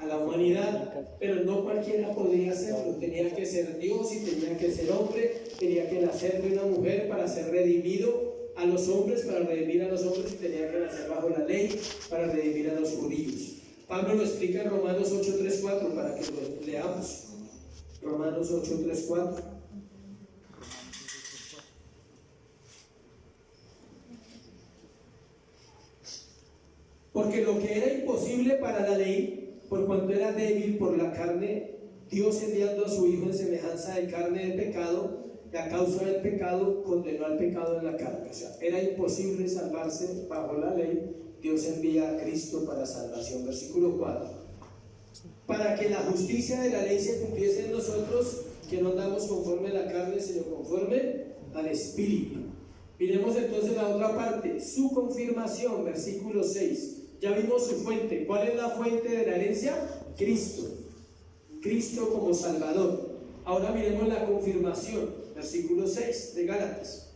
a la humanidad, pero no cualquiera podía hacerlo. Tenía que ser Dios y tenía que ser hombre, tenía que nacer de una mujer para ser redimido a los hombres, para redimir a los hombres, y tenía que nacer bajo la ley para redimir a los judíos. Pablo lo explica en Romanos 8, 3, 4 para que lo leamos. Romanos 8, 3, 4. Porque lo que era imposible para la ley, por cuanto era débil por la carne, Dios enviando a su Hijo en semejanza de carne de pecado, y a causa del pecado condenó al pecado en la carne. O sea, era imposible salvarse bajo la ley. Dios envía a Cristo para salvación. Versículo 4. Para que la justicia de la ley se cumpliese en nosotros, que no andamos conforme a la carne, sino conforme al Espíritu. Miremos entonces la otra parte, su confirmación, versículo 6. Ya vimos su fuente. ¿Cuál es la fuente de la herencia? Cristo. Cristo como Salvador. Ahora miremos la confirmación, versículo 6 de Gálatas.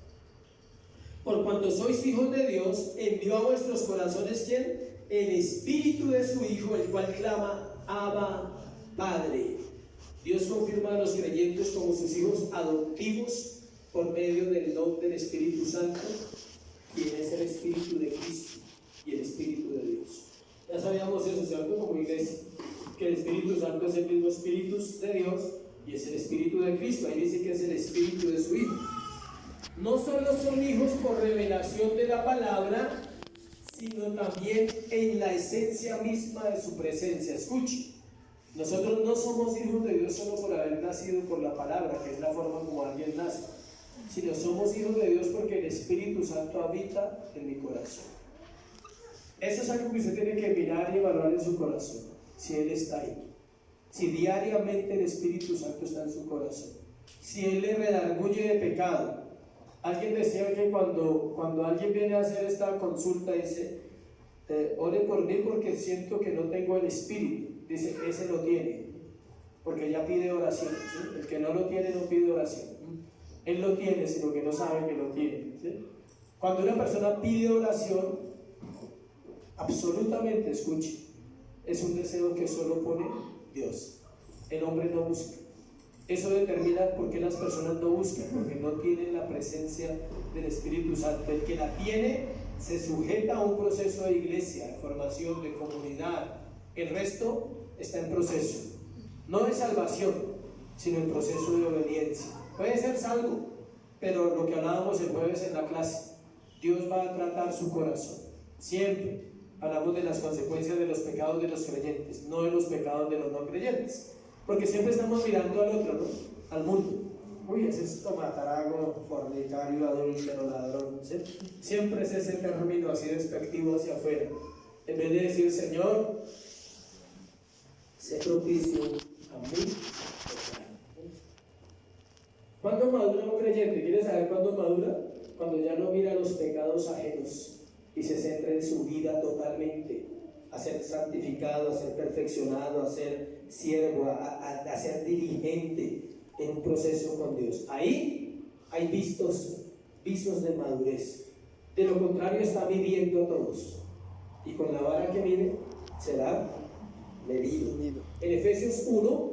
Por cuanto sois hijos de Dios, envió a vuestros corazones, ¿quién? El Espíritu de su Hijo, el cual clama, Abba, Padre. Dios confirma a los creyentes como sus hijos adoptivos por medio del don del Espíritu Santo, quien es el Espíritu de Cristo y el Espíritu de Dios. Ya sabíamos eso, ¿cierto? Como iglesia, que el Espíritu Santo es el mismo Espíritu de Dios y es el Espíritu de Cristo. Ahí dice que es el Espíritu de su Hijo. No solo son hijos por revelación de la palabra, sino también en la esencia misma de su presencia. Escuche, nosotros no somos hijos de Dios solo por haber nacido por la palabra, que es la forma como alguien nace, sino somos hijos de Dios porque el Espíritu Santo habita en mi corazón. Eso es algo que usted tiene que mirar y evaluar en su corazón, si Él está ahí, si diariamente el Espíritu Santo está en su corazón, si Él le redarguye de pecado. Alguien decía que cuando alguien viene a hacer esta consulta, dice, ore por mí porque siento que no tengo el Espíritu. Dice, ese lo tiene, porque ya pide oración, ¿sí? El que no lo tiene no pide oración. Él lo tiene, sino que no sabe que lo tiene, ¿sí? Cuando una persona pide oración, absolutamente, escuche, es un deseo que solo pone Dios. El hombre no busca. Eso determina por qué las personas no buscan, porque no tienen la presencia del Espíritu Santo. El que la tiene se sujeta a un proceso de iglesia, de formación, de comunidad. El resto está en proceso, no de salvación, sino en proceso de obediencia. Puede ser salvo, pero lo que hablábamos el jueves en la clase, Dios va a tratar su corazón. Siempre hablamos de las consecuencias de los pecados de los creyentes, no de los pecados de los no creyentes. Porque siempre estamos mirando al otro, ¿no? Al mundo. Uy, ese es tomatarago, fornicario, adúltero, ladrón. ¿Sí? Siempre es ese término así despectivo hacia afuera. En vez de decir, Señor, sé propicio a mí. ¿Cuándo madura un creyente? ¿Quieres saber cuándo madura? Cuando ya no mira los pecados ajenos y se centra en su vida totalmente, a ser santificado, a ser perfeccionado, a ser siervo, a ser diligente en un proceso con Dios. Ahí hay visos de madurez. De lo contrario, está midiendo a todos, y con la vara que mide será medido. En Efesios 1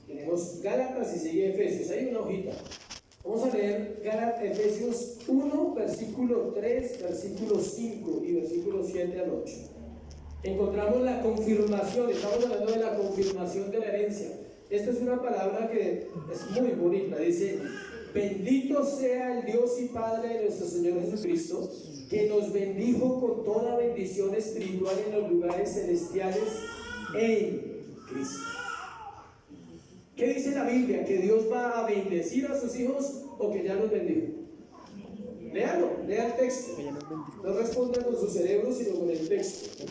tenemos Gálatas y sigue Efesios. Hay una hojita. Vamos a leer Efesios 1, versículo 3, versículo 5 y versículo 7 al 8. Encontramos la confirmación, estamos hablando de la confirmación de la herencia. Esta es una palabra que es muy bonita. Dice, bendito sea el Dios y Padre de nuestro Señor Jesucristo, que nos bendijo con toda bendición espiritual en los lugares celestiales en Cristo. ¿Qué dice la Biblia? ¿Que Dios va a bendecir a sus hijos o que ya los bendijo? Léalo, lea el texto. No responda con su cerebro, sino con el texto.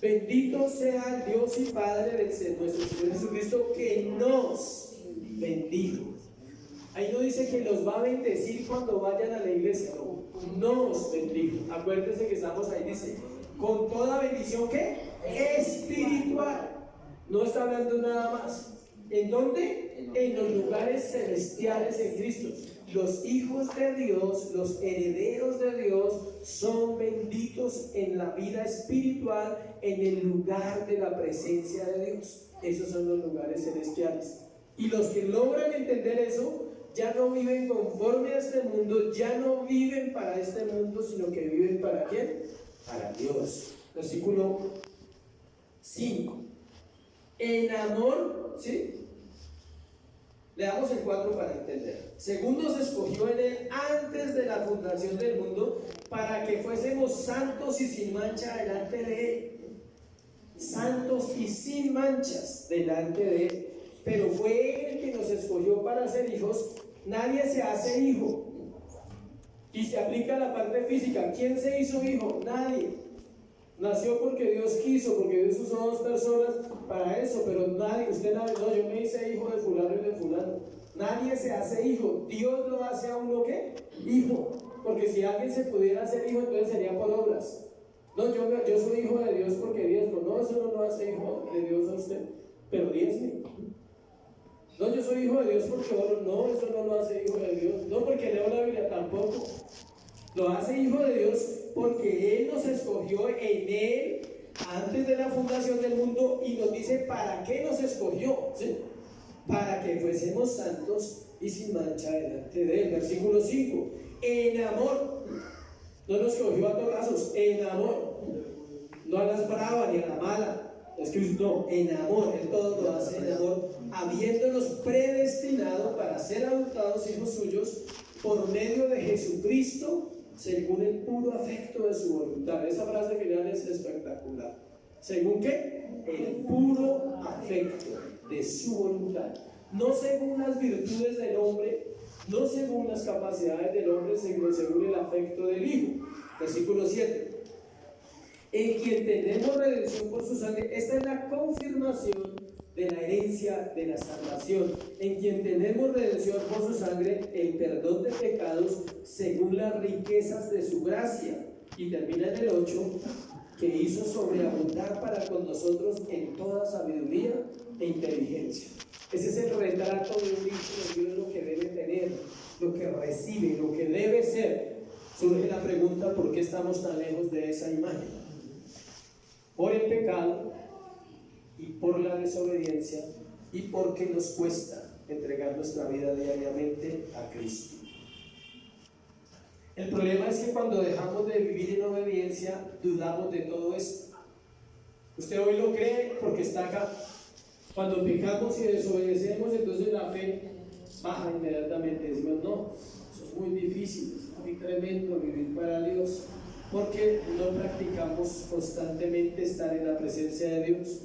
Bendito sea el Dios y Padre de nuestro Señor Jesucristo, que nos bendijo. Ahí no dice que los va a bendecir cuando vayan a la iglesia, no, nos bendijo. Acuérdense que estamos ahí, dice, con toda bendición, ¿qué? Espiritual. No está hablando nada más. ¿En dónde? En los lugares celestiales en Cristo. Los hijos de Dios, los herederos de Dios, son benditos en la vida espiritual, en el lugar de la presencia de Dios. Esos son los lugares celestiales. Y los que logran entender eso, ya no viven conforme a este mundo, ya no viven para este mundo, sino que viven ¿para quién? Para Dios. Versículo 5. En amor, ¿sí? Le damos el 4 para entender. Según nos escogió en él antes de la fundación del mundo, para que fuésemos santos y sin mancha delante de él. Santos y sin manchas delante de él. Pero fue él el que nos escogió para ser hijos. Nadie se hace hijo. Y se aplica a la parte física. ¿Quién se hizo hijo? Nadie. Nació porque Dios quiso, porque Dios usó a dos personas para eso, pero nadie, usted no, yo me hice hijo de fulano y de fulano. Nadie se hace hijo. Dios lo hace a uno, ¿qué? Hijo. Porque si alguien se pudiera hacer hijo, entonces sería por obras. No, yo soy hijo de Dios porque diezmo. No, eso no lo hace hijo de Dios a usted, pero diezme. No, yo soy hijo de Dios porque oro. No, eso no lo hace hijo de Dios. No, porque leo la Biblia, tampoco. Lo hace hijo de Dios porque Él nos escogió en Él antes de la fundación del mundo, y nos dice para qué nos escogió, ¿sí? Para que fuésemos santos y sin mancha delante de Él. Versículo 5. En amor. No nos escogió a togazos, en amor. No a las bravas ni a la mala. Es que no, en amor. Él todo lo hace en amor, habiéndonos predestinado para ser adoptados hijos suyos por medio de Jesucristo, según el puro afecto de su voluntad. Esa frase final es espectacular. ¿Según qué? El puro afecto de su voluntad. No según las virtudes del hombre, no según las capacidades del hombre, sino según el afecto del Hijo. Versículo 7. En quien tenemos redención por su sangre. Esta es la confirmación de la herencia de la salvación. En quien tenemos redención por su sangre, el perdón de pecados según las riquezas de su gracia. Y termina en el 8, que hizo sobreabundar para con nosotros en toda sabiduría e inteligencia. Ese es el retrato de un hijo de Dios, lo que debe tener, lo que recibe, lo que debe ser. Surge la pregunta: ¿por qué estamos tan lejos de esa imagen? Por el pecado y por la desobediencia, y porque nos cuesta entregar nuestra vida diariamente a Cristo. El problema es que cuando dejamos de vivir en obediencia, dudamos de todo esto. Usted hoy lo cree porque está acá. Cuando pecamos y desobedecemos, entonces la fe baja inmediatamente. Decimos, no, eso es muy difícil, es muy tremendo vivir para Dios, porque no practicamos constantemente estar en la presencia de Dios.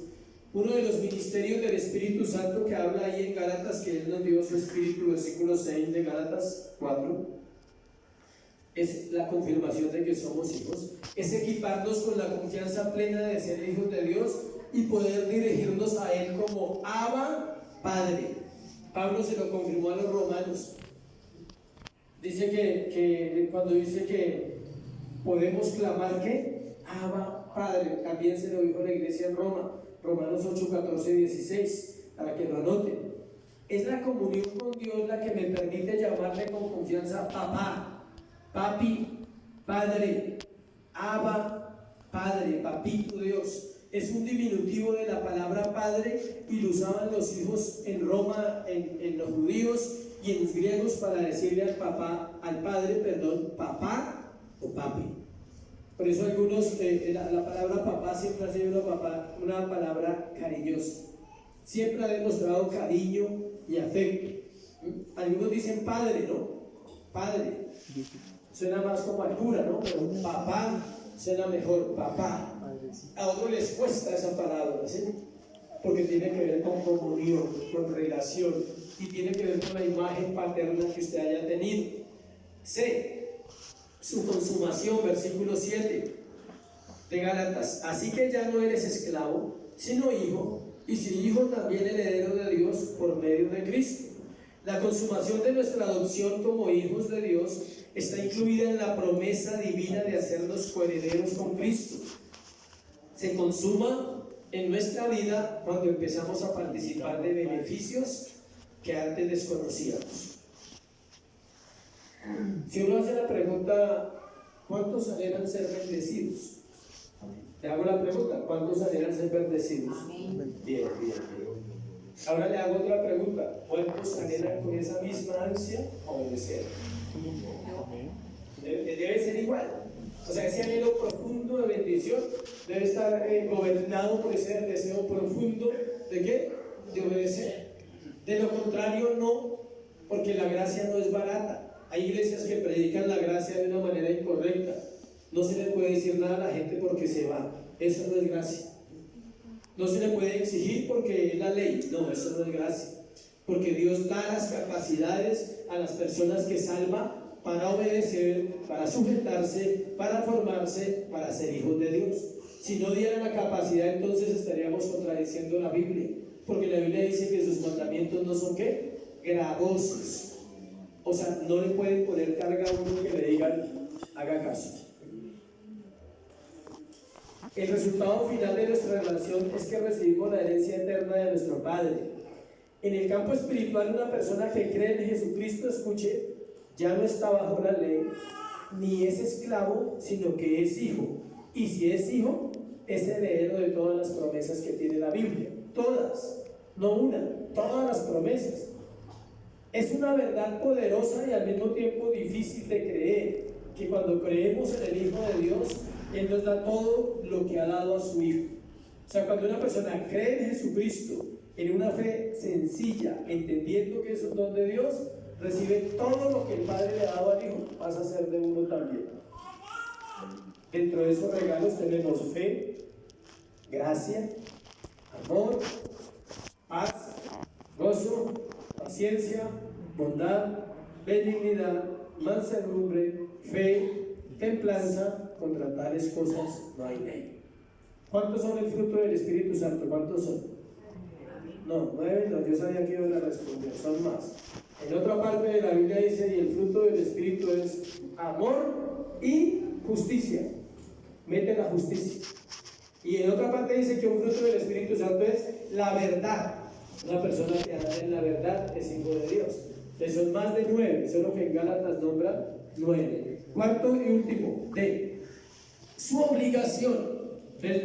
Uno de los ministerios del Espíritu Santo que habla ahí en Gálatas, que Él nos dio su Espíritu, versículo 6 de Gálatas 4, es la confirmación de que somos hijos, es equiparnos con la confianza plena de ser hijos de Dios y poder dirigirnos a Él como Abba, Padre. Pablo se lo confirmó a los romanos. Dice que cuando dice que podemos clamar que Abba, Padre, también se lo dijo la iglesia en Roma, Romanos 8, 14, 16, para que lo anoten. Es la comunión con Dios la que me permite llamarle con confianza papá, papi, Padre, Abba, Padre, papito Dios. Es un diminutivo de la palabra Padre, y lo usaban los hijos en Roma, en los judíos y en los griegos, para decirle al Padre, papá o papi. Por eso algunos, la palabra papá siempre ha sido una palabra cariñosa. Siempre ha demostrado cariño y afecto. Algunos dicen padre, ¿no? Padre. Suena más como altura, ¿no? Pero papá suena mejor, papá. A otros les cuesta esa palabra, ¿sí? Porque tiene que ver con comunión, con relación, y tiene que ver con la imagen paterna que usted haya tenido. C. Su consumación, versículo 7 de Gálatas. Así que ya no eres esclavo, sino hijo, y si hijo, también heredero de Dios por medio de Cristo. La consumación de nuestra adopción como hijos de Dios está incluida en la promesa divina de hacernos coherederos con Cristo. Se consuma en nuestra vida cuando empezamos a participar de beneficios que antes desconocíamos. Si uno hace la pregunta, ¿Cuántos anhelan ser bendecidos? Le hago la pregunta, ¿cuántos anhelan ser bendecidos? Bien. Ahora le hago otra pregunta, ¿cuántos anhelan con esa misma ansia obedecer? Debe ser igual. O sea, ese anhelo profundo de bendición debe estar gobernado por ese deseo profundo ¿de qué? De obedecer. De lo contrario, no, porque la gracia no es barata. Hay iglesias que predican la gracia de una manera incorrecta. No se le puede decir nada a la gente porque se va. Eso no es gracia. No se le puede exigir porque es la ley. No, eso no es gracia. Porque Dios da las capacidades a las personas que salva para obedecer, para sujetarse, para formarse, para ser hijos de Dios. Si no dieran la capacidad, entonces estaríamos contradiciendo la Biblia. Porque la Biblia dice que sus mandamientos no son ¿qué? Gravosos. O sea, no le pueden poner carga a uno que le digan, haga caso. El resultado final de nuestra relación es que recibimos la herencia eterna de nuestro Padre. En el campo espiritual, una persona que cree en Jesucristo, escuche, ya no está bajo la ley, ni es esclavo, sino que es hijo. Y si es hijo, es heredero de todas las promesas que tiene la Biblia. Todas, no una, todas las promesas. Es una verdad poderosa y al mismo tiempo difícil de creer, que cuando creemos en el Hijo de Dios, Él nos da todo lo que ha dado a su Hijo. O sea, cuando una persona cree en Jesucristo, en una fe sencilla, entendiendo que es un don de Dios, recibe todo lo que el Padre le ha dado al Hijo, pasa a ser de uno también. Dentro de esos regalos tenemos fe, gracia, amor, paz, gozo, paciencia, bondad, benignidad, mansedumbre, fe, templanza. Contra tales cosas no hay ley. ¿Cuántos son el fruto del Espíritu Santo? ¿Cuántos son? No, 9, no, yo sabía que iban a responder, son más. En otra parte de la Biblia dice, y el fruto del Espíritu es amor y justicia. Mete la justicia. Y en otra parte dice que un fruto del Espíritu Santo es la verdad. Una persona que anda en la verdad es hijo de Dios. Entonces son más de 9, solo que en Gálatas nombra 9. Cuarto y último, D. Su obligación. Entonces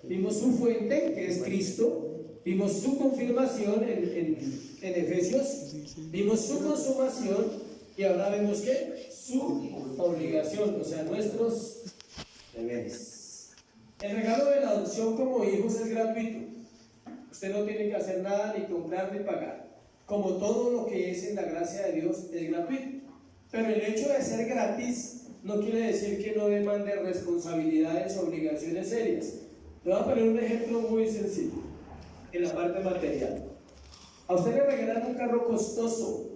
vimos su fuente, que es Cristo, vimos su confirmación en Efesios, vimos su consumación y ahora vemos su obligación, o sea, nuestros deberes. El regalo de la adopción como hijos es gratuito. Usted no tiene que hacer nada, ni comprar ni pagar. Como todo lo que es en la gracia de Dios es gratuito. Pero el hecho de ser gratis no quiere decir que no demande responsabilidades o obligaciones serias. Le voy a poner un ejemplo muy sencillo en la parte material. A usted le regalan un carro costoso,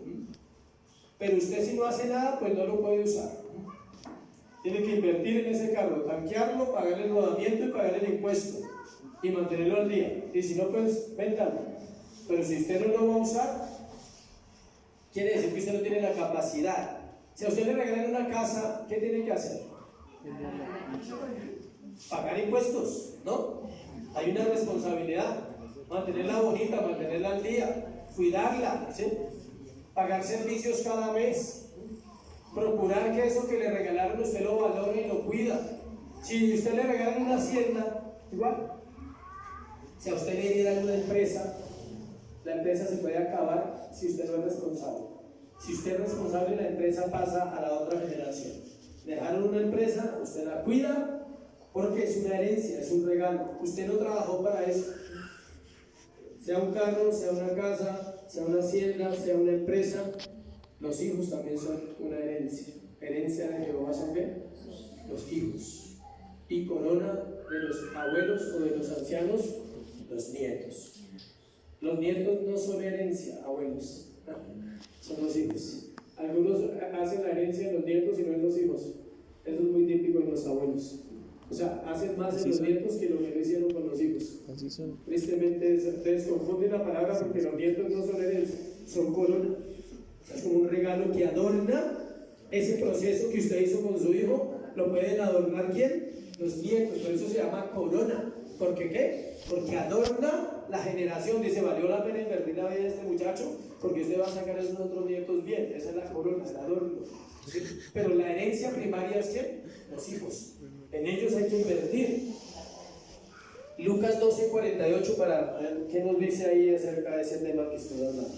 pero usted si no hace nada, pues no lo puede usar. Tiene que invertir en ese carro, tanquearlo, pagar el rodamiento y pagar el impuesto y mantenerlo al día. Y si no, pues véndalo. Pero si usted no lo va a usar, quiere decir que usted no tiene la capacidad. Si a usted le regalan una casa, ¿qué tiene que hacer? Pagar impuestos, ¿no? Hay una responsabilidad, mantenerla bonita, mantenerla al día, cuidarla, ¿sí? Pagar servicios cada mes, procurar que eso que le regalaron usted lo valore y lo cuida. Si usted le regalan una hacienda, igual. Si a usted le dieran una empresa, la empresa se puede acabar si usted no es responsable. Si usted es responsable, la empresa pasa a la otra generación. Dejaron una empresa, usted la cuida porque es una herencia, es un regalo. Usted no trabajó para eso. Sea un carro, sea una casa, sea una hacienda, sea una empresa, los hijos también son una herencia. Herencia de Jehová son ¿qué? Los hijos. Y corona de los abuelos o de los ancianos, los nietos. Los nietos no son herencia, abuelos. Son los hijos. Algunos hacen la herencia en los nietos y no en los hijos. Eso es muy típico en los abuelos. O sea, hacen más en los nietos que lo que no hicieron con los hijos. Tristemente, ustedes confunden la palabra porque los nietos no son herencia, son corona. Es como un regalo que adorna ese proceso que usted hizo con su hijo. ¿Lo pueden adornar quién? Los nietos. Por eso se llama corona. ¿Por qué qué? Porque adorna la generación. Dice, ¿valió la pena invertir la vida de este muchacho? porque usted va a sacar a esos otros nietos bien, esa es la corona, el adorno, ¿sí? Pero la herencia primaria es ¿quién? Los hijos, en ellos hay que invertir. Lucas 12:48, para ver qué nos dice ahí acerca de ese tema que estoy hablando,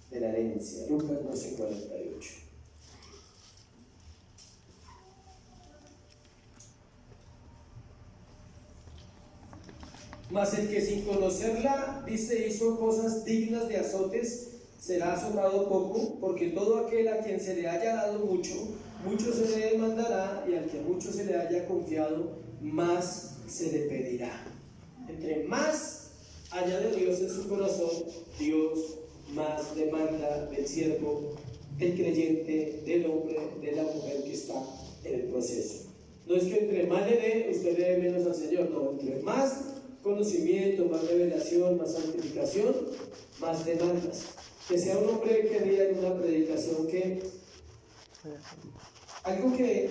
de la herencia. Lucas 12:48. Mas el que sin conocerla, dice, hizo cosas dignas de azotes, será azotado poco, porque todo aquel a quien se le haya dado mucho, mucho se le demandará, y al que mucho se le haya confiado, más se le pedirá. Entre más haya de Dios en su corazón, Dios más demanda del siervo, del creyente, del hombre, de la mujer que está en el proceso. No es que entre más le dé, usted le dé menos al Señor, no, entre más conocimiento, más revelación, más santificación, más demandas. Que sea un hombre que diga en una predicación que algo que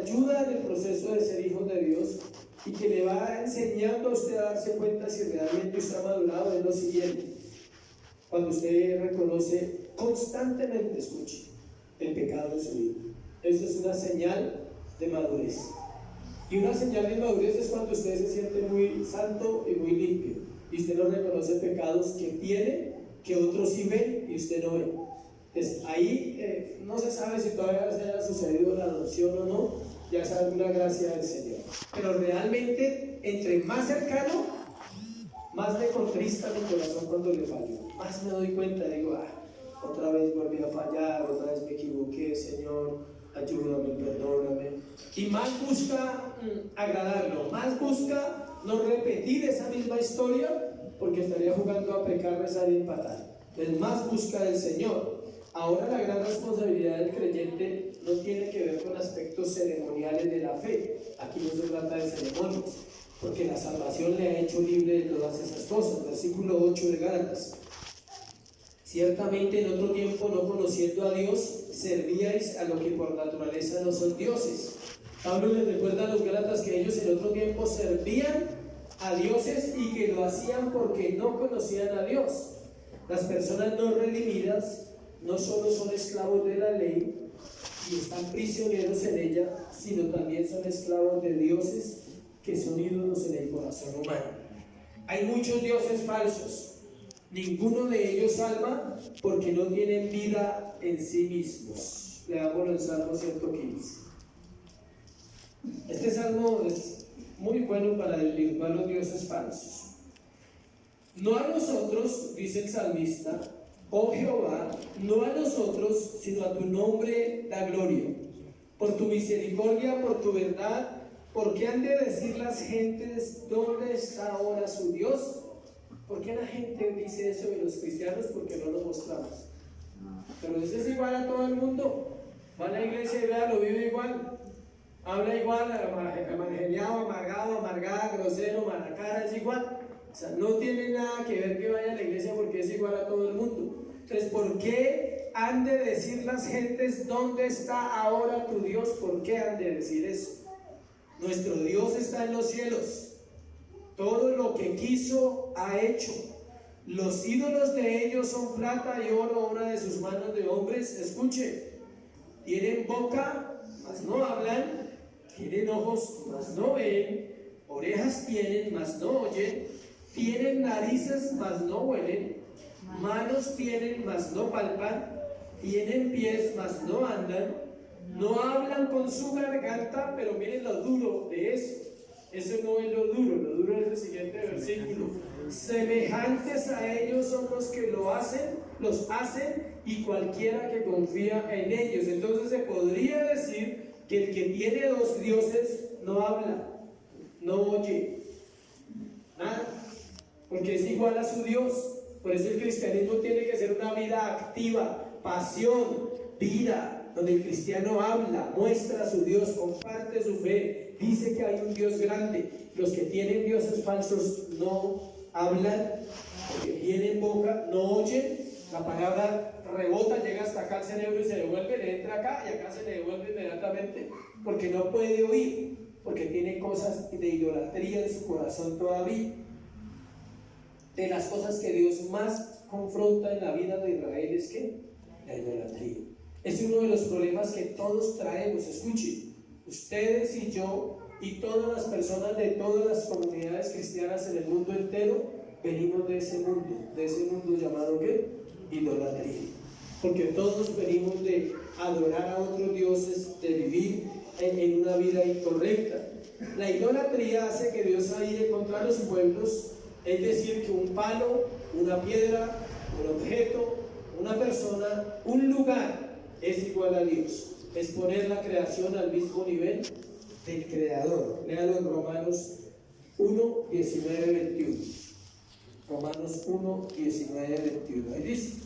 ayuda en el proceso de ser hijo de Dios y que le va enseñando a usted a darse cuenta si realmente usted ha madurado, es lo siguiente: cuando usted reconoce constantemente, escuche, el pecado en su vida. Eso es una señal de madurez. Y una señal de madurez es cuando usted se siente muy santo y muy limpio, y usted no reconoce pecados que tiene, que otros sí ven y usted no ve. Entonces ahí no se sabe si todavía se haya sucedido la adopción o no, ya es alguna gracia del Señor. Pero realmente, entre más cercano, más me contrista mi corazón cuando le fallo. Más me doy cuenta, digo, otra vez volví a fallar, otra vez me equivoqué, Señor, ayúdame, perdóname. Y más busca agradarlo, más busca no repetir esa misma historia, porque estaría jugando a pecar, rezar y empatar. Entonces más busca del Señor. Ahora la gran responsabilidad del creyente no tiene que ver con aspectos ceremoniales de la fe. Aquí no se trata de ceremonias, porque la salvación le ha hecho libre de todas esas cosas. Versículo 8 de Gálatas: ciertamente en otro tiempo, no conociendo a Dios, servíais a lo que por naturaleza no son dioses. Pablo les recuerda a los Gálatas que ellos en otro tiempo servían a dioses y que lo hacían porque no conocían a Dios. Las personas no redimidas no solo son esclavos de la ley y están prisioneros en ella, sino también son esclavos de dioses que son ídolos en el corazón humano. Hay muchos dioses falsos. Ninguno de ellos salva porque no tienen vida en sí mismos. Leámoslo en Salmo 115. Este salmo es muy bueno para desvirtuar los dioses falsos. No a nosotros, dice el salmista, oh Jehová, no a nosotros, sino a tu nombre da gloria. Por tu misericordia, por tu verdad, ¿por qué han de decir las gentes dónde está ahora su Dios? ¿Por qué la gente dice eso de los cristianos? Porque no lo mostramos. Pero eso es igual a todo el mundo. Va a la iglesia y vea, lo vive igual. Habla igual, amargado, amargado, amargada, grosero, mala cara, es igual. O sea, no tiene nada que ver que vaya a la iglesia porque es igual a todo el mundo. Entonces, ¿por qué han de decir las gentes dónde está ahora tu Dios? ¿Por qué han de decir eso? Nuestro Dios está en los cielos. Todo lo que quiso ha hecho. Los ídolos de ellos son plata y oro, obra de sus manos de hombres. Escuche, tienen boca, mas no hablan, tienen ojos, mas no ven, orejas tienen, mas no oyen, tienen narices, mas no huelen, manos tienen, mas no palpan, tienen pies, mas no andan, no hablan con su garganta, pero miren lo duro de eso. Eso no es lo duro es el siguiente versículo. Semejantes a ellos son los que los hacen y cualquiera que confía en ellos. Entonces se podría decir que el que tiene dos dioses no habla, no oye, nada, porque es igual a su Dios. Por eso el cristianismo tiene que ser una vida activa, pasión, vida, donde el cristiano habla, muestra a su Dios, comparte su fe, dice que hay un Dios grande. Los que tienen dioses falsos no hablan, porque tienen boca, no oyen, la palabra rebota, llega hasta acá al cerebro y se devuelve, le entra acá y acá se le devuelve inmediatamente, porque no puede oír, porque tiene cosas de idolatría en su corazón todavía. De las cosas que Dios más confronta en la vida de Israel es que la idolatría. Es uno de los problemas que todos traemos. Escuchen, ustedes y yo y todas las personas de todas las comunidades cristianas en el mundo entero venimos de ese mundo llamado ¿qué? Idolatría. Porque todos venimos de adorar a otros dioses, de vivir en una vida incorrecta. La idolatría hace que Dios aire contra los pueblos, es decir, que un palo, una piedra, un objeto, una persona, un lugar es igual a Dios. Es poner la creación al mismo nivel del Creador. Léalo en Romanos 1, 19, 21. Romanos 1, 19, 21. Ahí dice.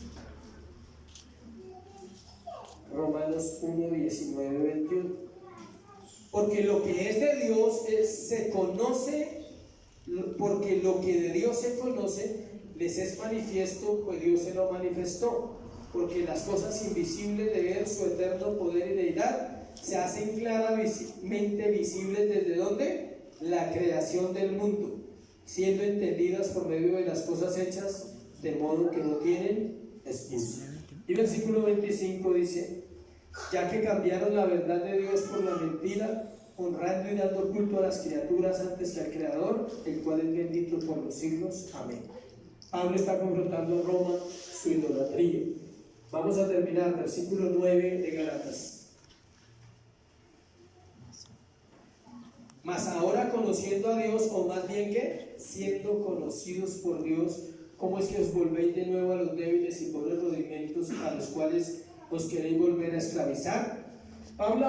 Romanos 1, 19, 21. Porque lo que es de Dios se conoce, porque lo que de Dios se conoce les es manifiesto, pues Dios se lo manifestó. Porque las cosas invisibles de Él, su eterno poder y deidad, se hacen claramente visibles desde ¿dónde? La creación del mundo, siendo entendidas por medio de las cosas hechas, de modo que no tienen excusa. Y versículo 25 dice: ya que cambiaron la verdad de Dios por la mentira, honrando y dando culto a las criaturas antes que al Creador, el cual es bendito por los siglos. Amén. Pablo está confrontando a Roma su idolatría. Vamos a terminar, versículo 9 de Gálatas. Mas ahora conociendo a Dios, o más bien que siendo conocidos por Dios, ¿cómo es que os volvéis de nuevo a los débiles y pobres rudimentos a los cuales os queréis volver a esclavizar? Pablo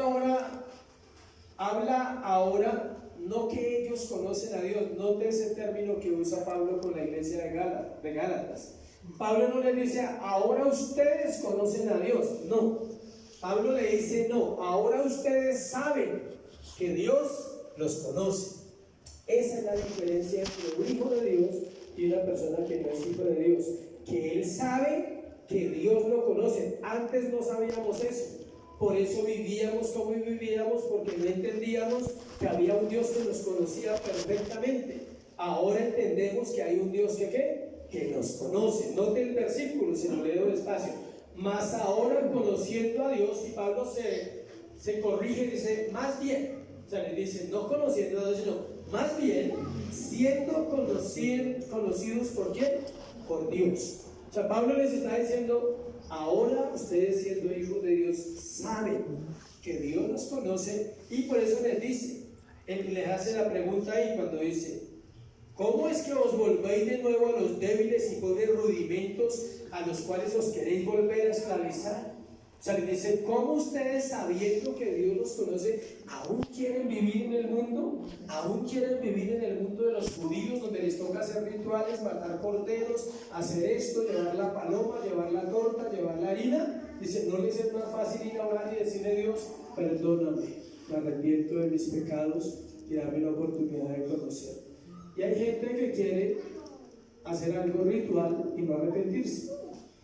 habla ahora no que ellos conocen a Dios. Note ese término que usa Pablo con la iglesia de Gálatas. Pablo no le dice ahora ustedes conocen a Dios, no. Pablo le dice no, ahora ustedes saben que Dios los conoce. Esa es la diferencia entre un hijo de Dios y una persona que no es hijo de Dios, que él sabe que Dios lo conoce. Antes no sabíamos eso, por eso vivíamos como vivíamos, porque no entendíamos que había un Dios que nos conocía perfectamente. Ahora entendemos que hay un Dios que nos conoce. Note el versículo, se lo leo despacio. Mas ahora conociendo a Dios, y Pablo se corrige y dice más bien, o sea, le dice no conociendo a Dios, sino más bien siendo conocidos por ¿quién? Por Dios. O sea, Pablo les está diciendo ahora ustedes siendo hijos de Dios saben que Dios los conoce, y por eso les dice, él les hace la pregunta ahí cuando dice: ¿cómo es que os volvéis de nuevo a los débiles y pobres rudimentos a los cuales os queréis volver a esclavizar? O sea, le dice, ¿cómo ustedes, sabiendo que Dios los conoce, aún quieren vivir en el mundo? ¿Aún quieren vivir en el mundo de los judíos, donde les toca hacer rituales, matar corderos, hacer esto, llevar la paloma, llevar la torta, llevar la harina? Dice, ¿no les es más fácil ir a orar y decirle a Dios, perdóname, me arrepiento de mis pecados y dame la oportunidad de conocer? Y hay gente que quiere hacer algo ritual y no arrepentirse.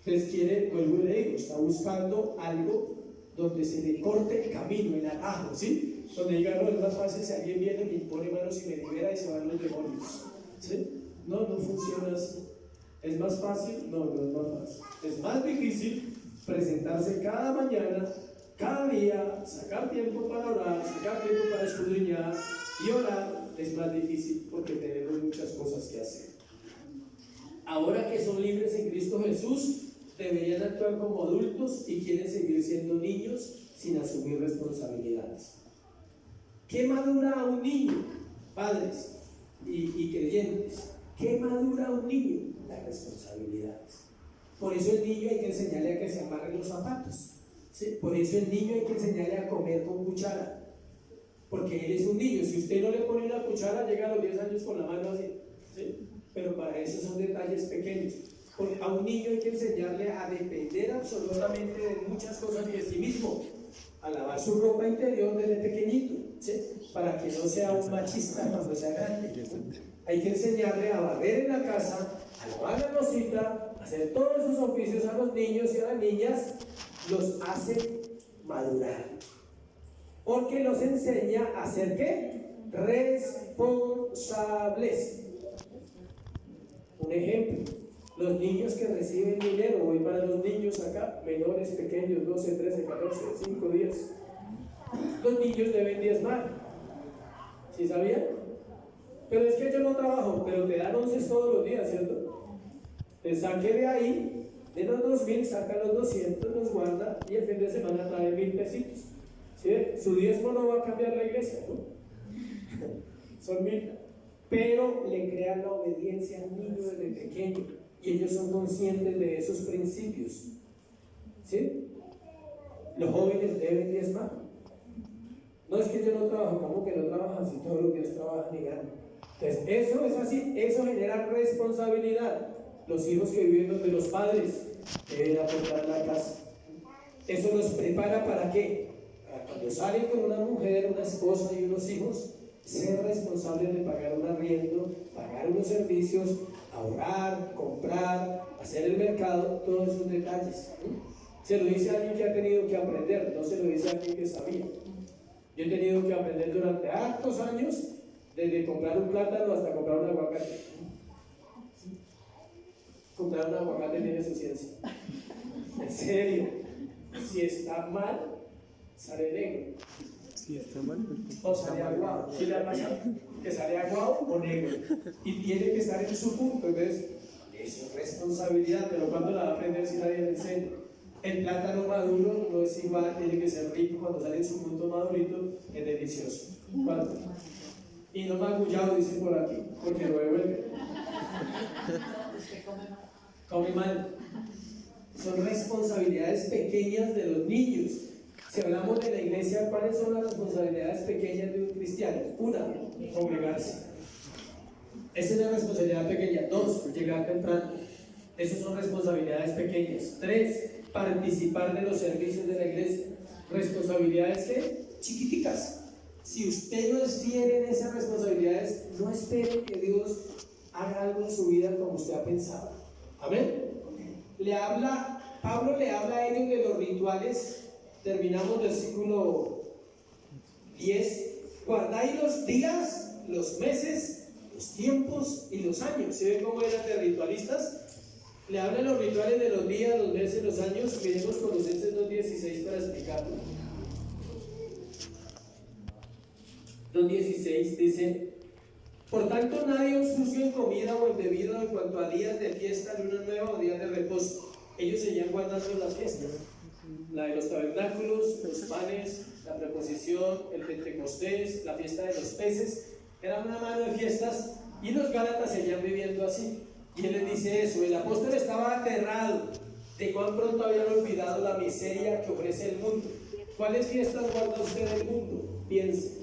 Entonces quiere, vuelvo y le digo, está buscando algo donde se le corte el camino, el atajo, ¿sí? Donde diga, no, es más fácil si alguien viene, me impone manos y me libera y se van los demonios, ¿sí? No funciona así. ¿Es más fácil? No es más fácil. Es más difícil presentarse cada mañana, cada día, sacar tiempo para orar, sacar tiempo para escudriñar y orar. Es más difícil porque tenemos muchas cosas que hacer. Ahora que son libres en Cristo Jesús, deberían actuar como adultos y quieren seguir siendo niños sin asumir responsabilidades. ¿Qué madura a un niño? Padres y creyentes. ¿Qué madura a un niño? Las responsabilidades. Por eso el niño hay que enseñarle a que se amarren los zapatos, ¿sí? Por eso el niño hay que enseñarle a comer con cuchara, porque él es un niño. Si usted no le pone una cuchara, llega a los 10 años con la mano así, ¿sí? Pero para eso son detalles pequeños. Porque a un niño hay que enseñarle a depender absolutamente de muchas cosas y de sí mismo, a lavar su ropa interior desde pequeñito, ¿sí? Para que no sea un machista cuando sea grande. Hay que enseñarle a barrer en la casa, a lavar la losita, a hacer todos esos oficios a los niños y a las niñas. Los hace madurar, porque los enseña a ser ¿qué? Responsables. Un ejemplo, Los niños que reciben dinero, voy para los niños acá, menores, pequeños, 12, 13, 14, 5, 10. Los niños deben diezmar. ¿Sí sabían? Pero es que yo no trabajo, pero te dan 11 todos los días, ¿cierto? Te saque de ahí, de los 2.000, saca los 200, los guarda y el fin de semana trae 1.000 pesitos. ¿Sí? Su diezmo no va a cambiar la iglesia, ¿no? Son 1.000. Pero le crean la obediencia al niño desde pequeño y ellos son conscientes de esos principios. ¿Sí? Los jóvenes deben diezmar. No es que yo no trabajo, ¿cómo que no trabajan si todos los días trabajan y ganan? Entonces, eso es así, eso genera responsabilidad. Los hijos que viven donde los padres deben aportar la casa. Eso los prepara ¿para qué? Para cuando salen con una mujer, una esposa y unos hijos, ser responsables de pagar un arriendo, pagar unos servicios, ahorrar, comprar, hacer el mercado, todos esos detalles. Se lo dice a alguien que ha tenido que aprender, no se lo dice a alguien que sabía. Yo he tenido que aprender durante hartos años, desde comprar un plátano hasta comprar un aguacate. Comprar un aguacate tiene su ciencia. En serio, si está mal, sale negro. Si está mal, o sale aguado. ¿Sí le ha pasado? Que sale aguado o negro. Y tiene que estar en su punto. Entonces, eso es responsabilidad, pero ¿cuándo la va a aprender si nadie le enseña? El plátano maduro no es igual, tiene que ser rico. Cuando sale en su punto madurito, es delicioso. ¿Cuándo? Y no magullado, dice por aquí, porque lo devuelve. Come mal. Son responsabilidades pequeñas de los niños. Si hablamos de la iglesia, ¿cuáles son las responsabilidades pequeñas de un cristiano? Una, congregarse. Esa es la responsabilidad pequeña. Dos, llegar temprano. Esas son responsabilidades pequeñas. Tres, participar de los servicios de la iglesia. Responsabilidades ¿qué? Chiquiticas. Si usted no es fiel en esas responsabilidades, no espere que Dios haga algo en su vida como usted ha pensado. Amén. Pablo le habla a ellos de los rituales. Terminamos versículo 10. Guardáis los días, los meses, los tiempos y los años. ¿Se ven cómo eran de ritualistas? Le habla de los rituales de los días, los meses, los años. Miremos Colosenses 2:16 para explicarlo. 2:16 dice: por tanto nadie os juzgue en comida o en bebida en cuanto a días de fiesta, luna nueva o días de reposo. Ellos seguían guardando las fiestas, la de los tabernáculos, los panes, la preposición, el Pentecostés, la fiesta de los peces. Era una mano de fiestas y los gálatas seguían viviendo así. Y él les dice eso. El apóstol estaba aterrado de cuán pronto habían olvidado la miseria que ofrece el mundo. ¿Cuáles fiestas guarda usted del mundo? Piense.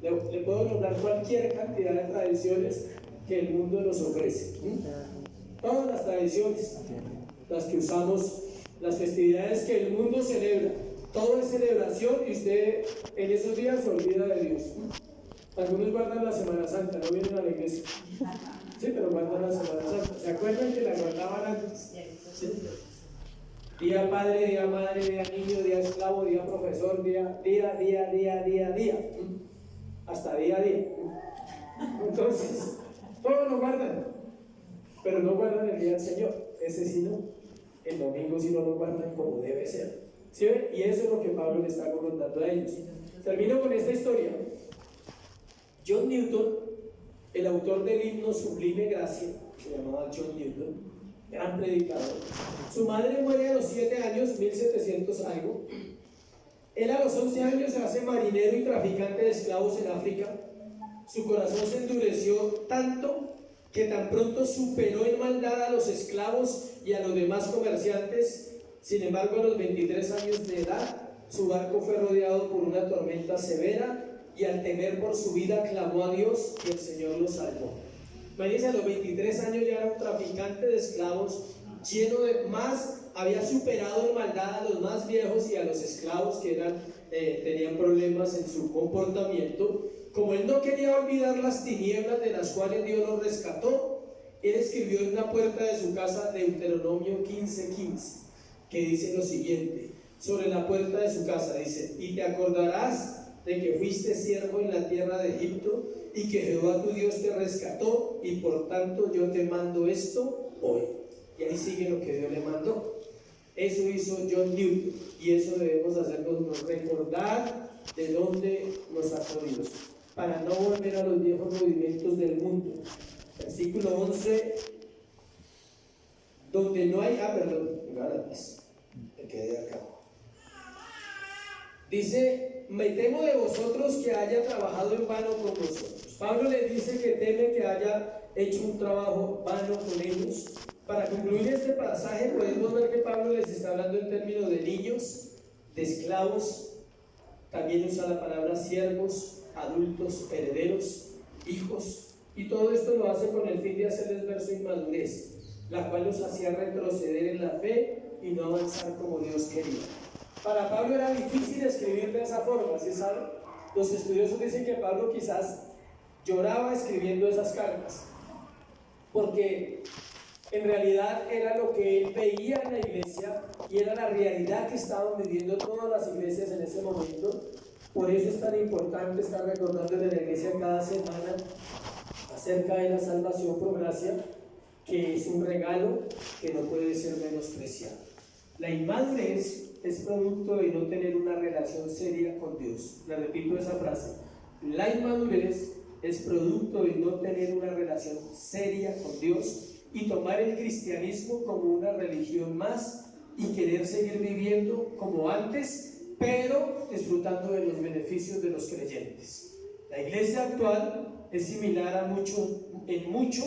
Le puedo nombrar cualquier cantidad de tradiciones que el mundo nos ofrece. Todas las tradiciones, las que usamos, las festividades que el mundo celebra, todo es celebración y usted en esos días se olvida de Dios. Algunos guardan la Semana Santa, no vienen a la iglesia. Sí, pero guardan la Semana Santa. ¿Se acuerdan que la guardaban antes? ¿Sí? Día padre, día madre, día niño, día esclavo, día profesor, día. Hasta día a día. Entonces, todos lo guardan, pero no guardan el día del Señor. Ese sí no. El domingo sí no lo guardan como debe ser. ¿Sí ven? Y eso es lo que Pablo le está comentando a ellos. Termino con esta historia. John Newton, el autor del himno Sublime Gracia, se llamaba John Newton, gran predicador. Su madre muere a los 7 años, 1700 algo. Él a los 11 años se hace marinero y traficante de esclavos en África. Su corazón se endureció tanto que tan pronto superó en maldad a los esclavos y a los demás comerciantes. Sin embargo, a los 23 años de edad, su barco fue rodeado por una tormenta severa y al temer por su vida clamó a Dios y el Señor lo salvó. Imagínense, a los 23 años ya era un traficante de esclavos, lleno de más. Había superado en maldad a los más viejos y a los esclavos que tenían problemas en su comportamiento. Como él no quería olvidar las tinieblas de las cuales Dios lo rescató, él escribió en la puerta de su casa Deuteronomio 15:15, que dice lo siguiente, sobre la puerta de su casa, dice: y te acordarás de que fuiste siervo en la tierra de Egipto y que Jehová tu Dios te rescató, y por tanto yo te mando esto hoy. y ahí sigue lo que Dios le mandó. Eso hizo John Newton, y eso debemos hacernos, recordar de dónde nos sacó Dios, para no volver a los viejos movimientos del mundo. Versículo 11, donde no hay, Gálatas, me quedé acá. Dice, me temo de vosotros que haya trabajado en vano con vosotros. Pablo le dice que teme que haya hecho un trabajo vano con ellos. Para concluir este pasaje podemos ver que Pablo les está hablando en términos de niños, de esclavos, también usa la palabra siervos, adultos, herederos, hijos, y todo esto lo hace con el fin de hacerles ver su inmadurez, la cual los hacía retroceder en la fe y no avanzar como Dios quería. Para Pablo era difícil escribir de esa forma, ¿sí saben? Los estudiosos dicen que Pablo quizás lloraba escribiendo esas cartas, porque en realidad era lo que él veía en la iglesia y era la realidad que estaban viviendo todas las iglesias en ese momento. Por eso es tan importante estar recordándole a la iglesia cada semana acerca de la salvación por gracia, que es un regalo que no puede ser menospreciado. La inmadurez es producto de no tener una relación seria con Dios. Le repito esa frase: la inmadurez es producto de no tener una relación seria con Dios y tomar el cristianismo como una religión más y querer seguir viviendo como antes, pero disfrutando de los beneficios de los creyentes. La iglesia actual es similar en mucho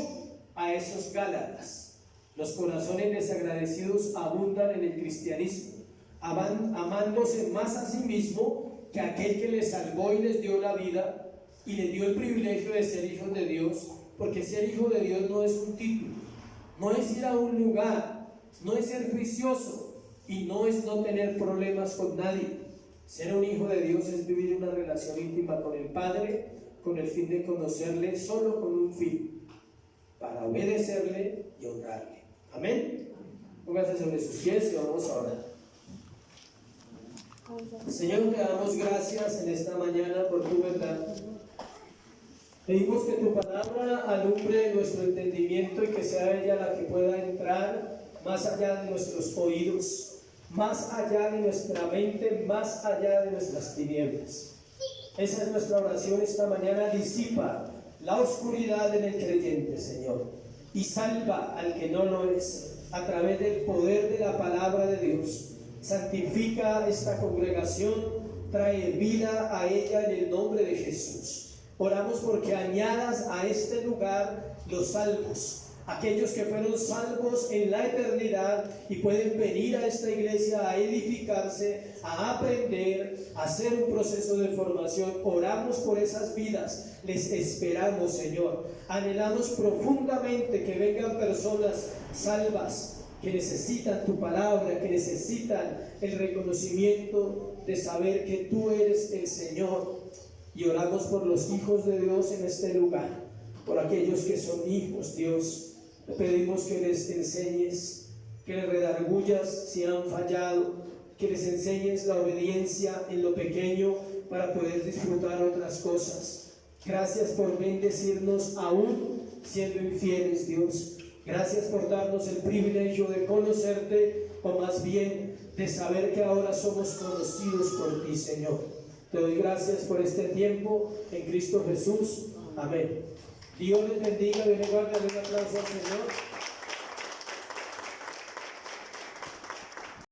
a esos Gálatas. Los corazones desagradecidos abundan en el cristianismo, amándose más a sí mismo que aquel que les salvó y les dio la vida y les dio el privilegio de ser hijos de Dios, porque ser hijo de Dios no es un título, no es ir a un lugar, no es ser juicioso y no es no tener problemas con nadie. Ser un hijo de Dios es vivir una relación íntima con el Padre, con el fin de conocerle, solo con un fin: para obedecerle y honrarle. Amén. Pónganse sobre sus pies y vamos a orar. Señor, te damos gracias en esta mañana por tu verdad. Pedimos que tu palabra alumbre nuestro entendimiento y que sea ella la que pueda entrar más allá de nuestros oídos, más allá de nuestra mente, más allá de nuestras tinieblas. Esa es nuestra oración esta mañana. Disipa la oscuridad en el creyente, Señor, y salva al que no lo es a través del poder de la palabra de Dios. Santifica esta congregación, trae vida a ella en el nombre de Jesús. Oramos porque añadas a este lugar los salvos, aquellos que fueron salvos en la eternidad y pueden venir a esta iglesia a edificarse, a aprender, a hacer un proceso de formación. Oramos por esas vidas, les esperamos, Señor. Anhelamos profundamente que vengan personas salvas, que necesitan tu palabra, que necesitan el reconocimiento de saber que tú eres el Señor. Y oramos por los hijos de Dios en este lugar, por aquellos que son hijos, Dios. Te pedimos que les enseñes, que les redargullas si han fallado, que les enseñes la obediencia en lo pequeño para poder disfrutar otras cosas. Gracias por bendecirnos aún siendo infieles, Dios. Gracias por darnos el privilegio de conocerte, o más bien de saber que ahora somos conocidos por ti, Señor. Te doy gracias por este tiempo en Cristo Jesús. Amén. Dios les bendiga. Denle un aplauso al Señor.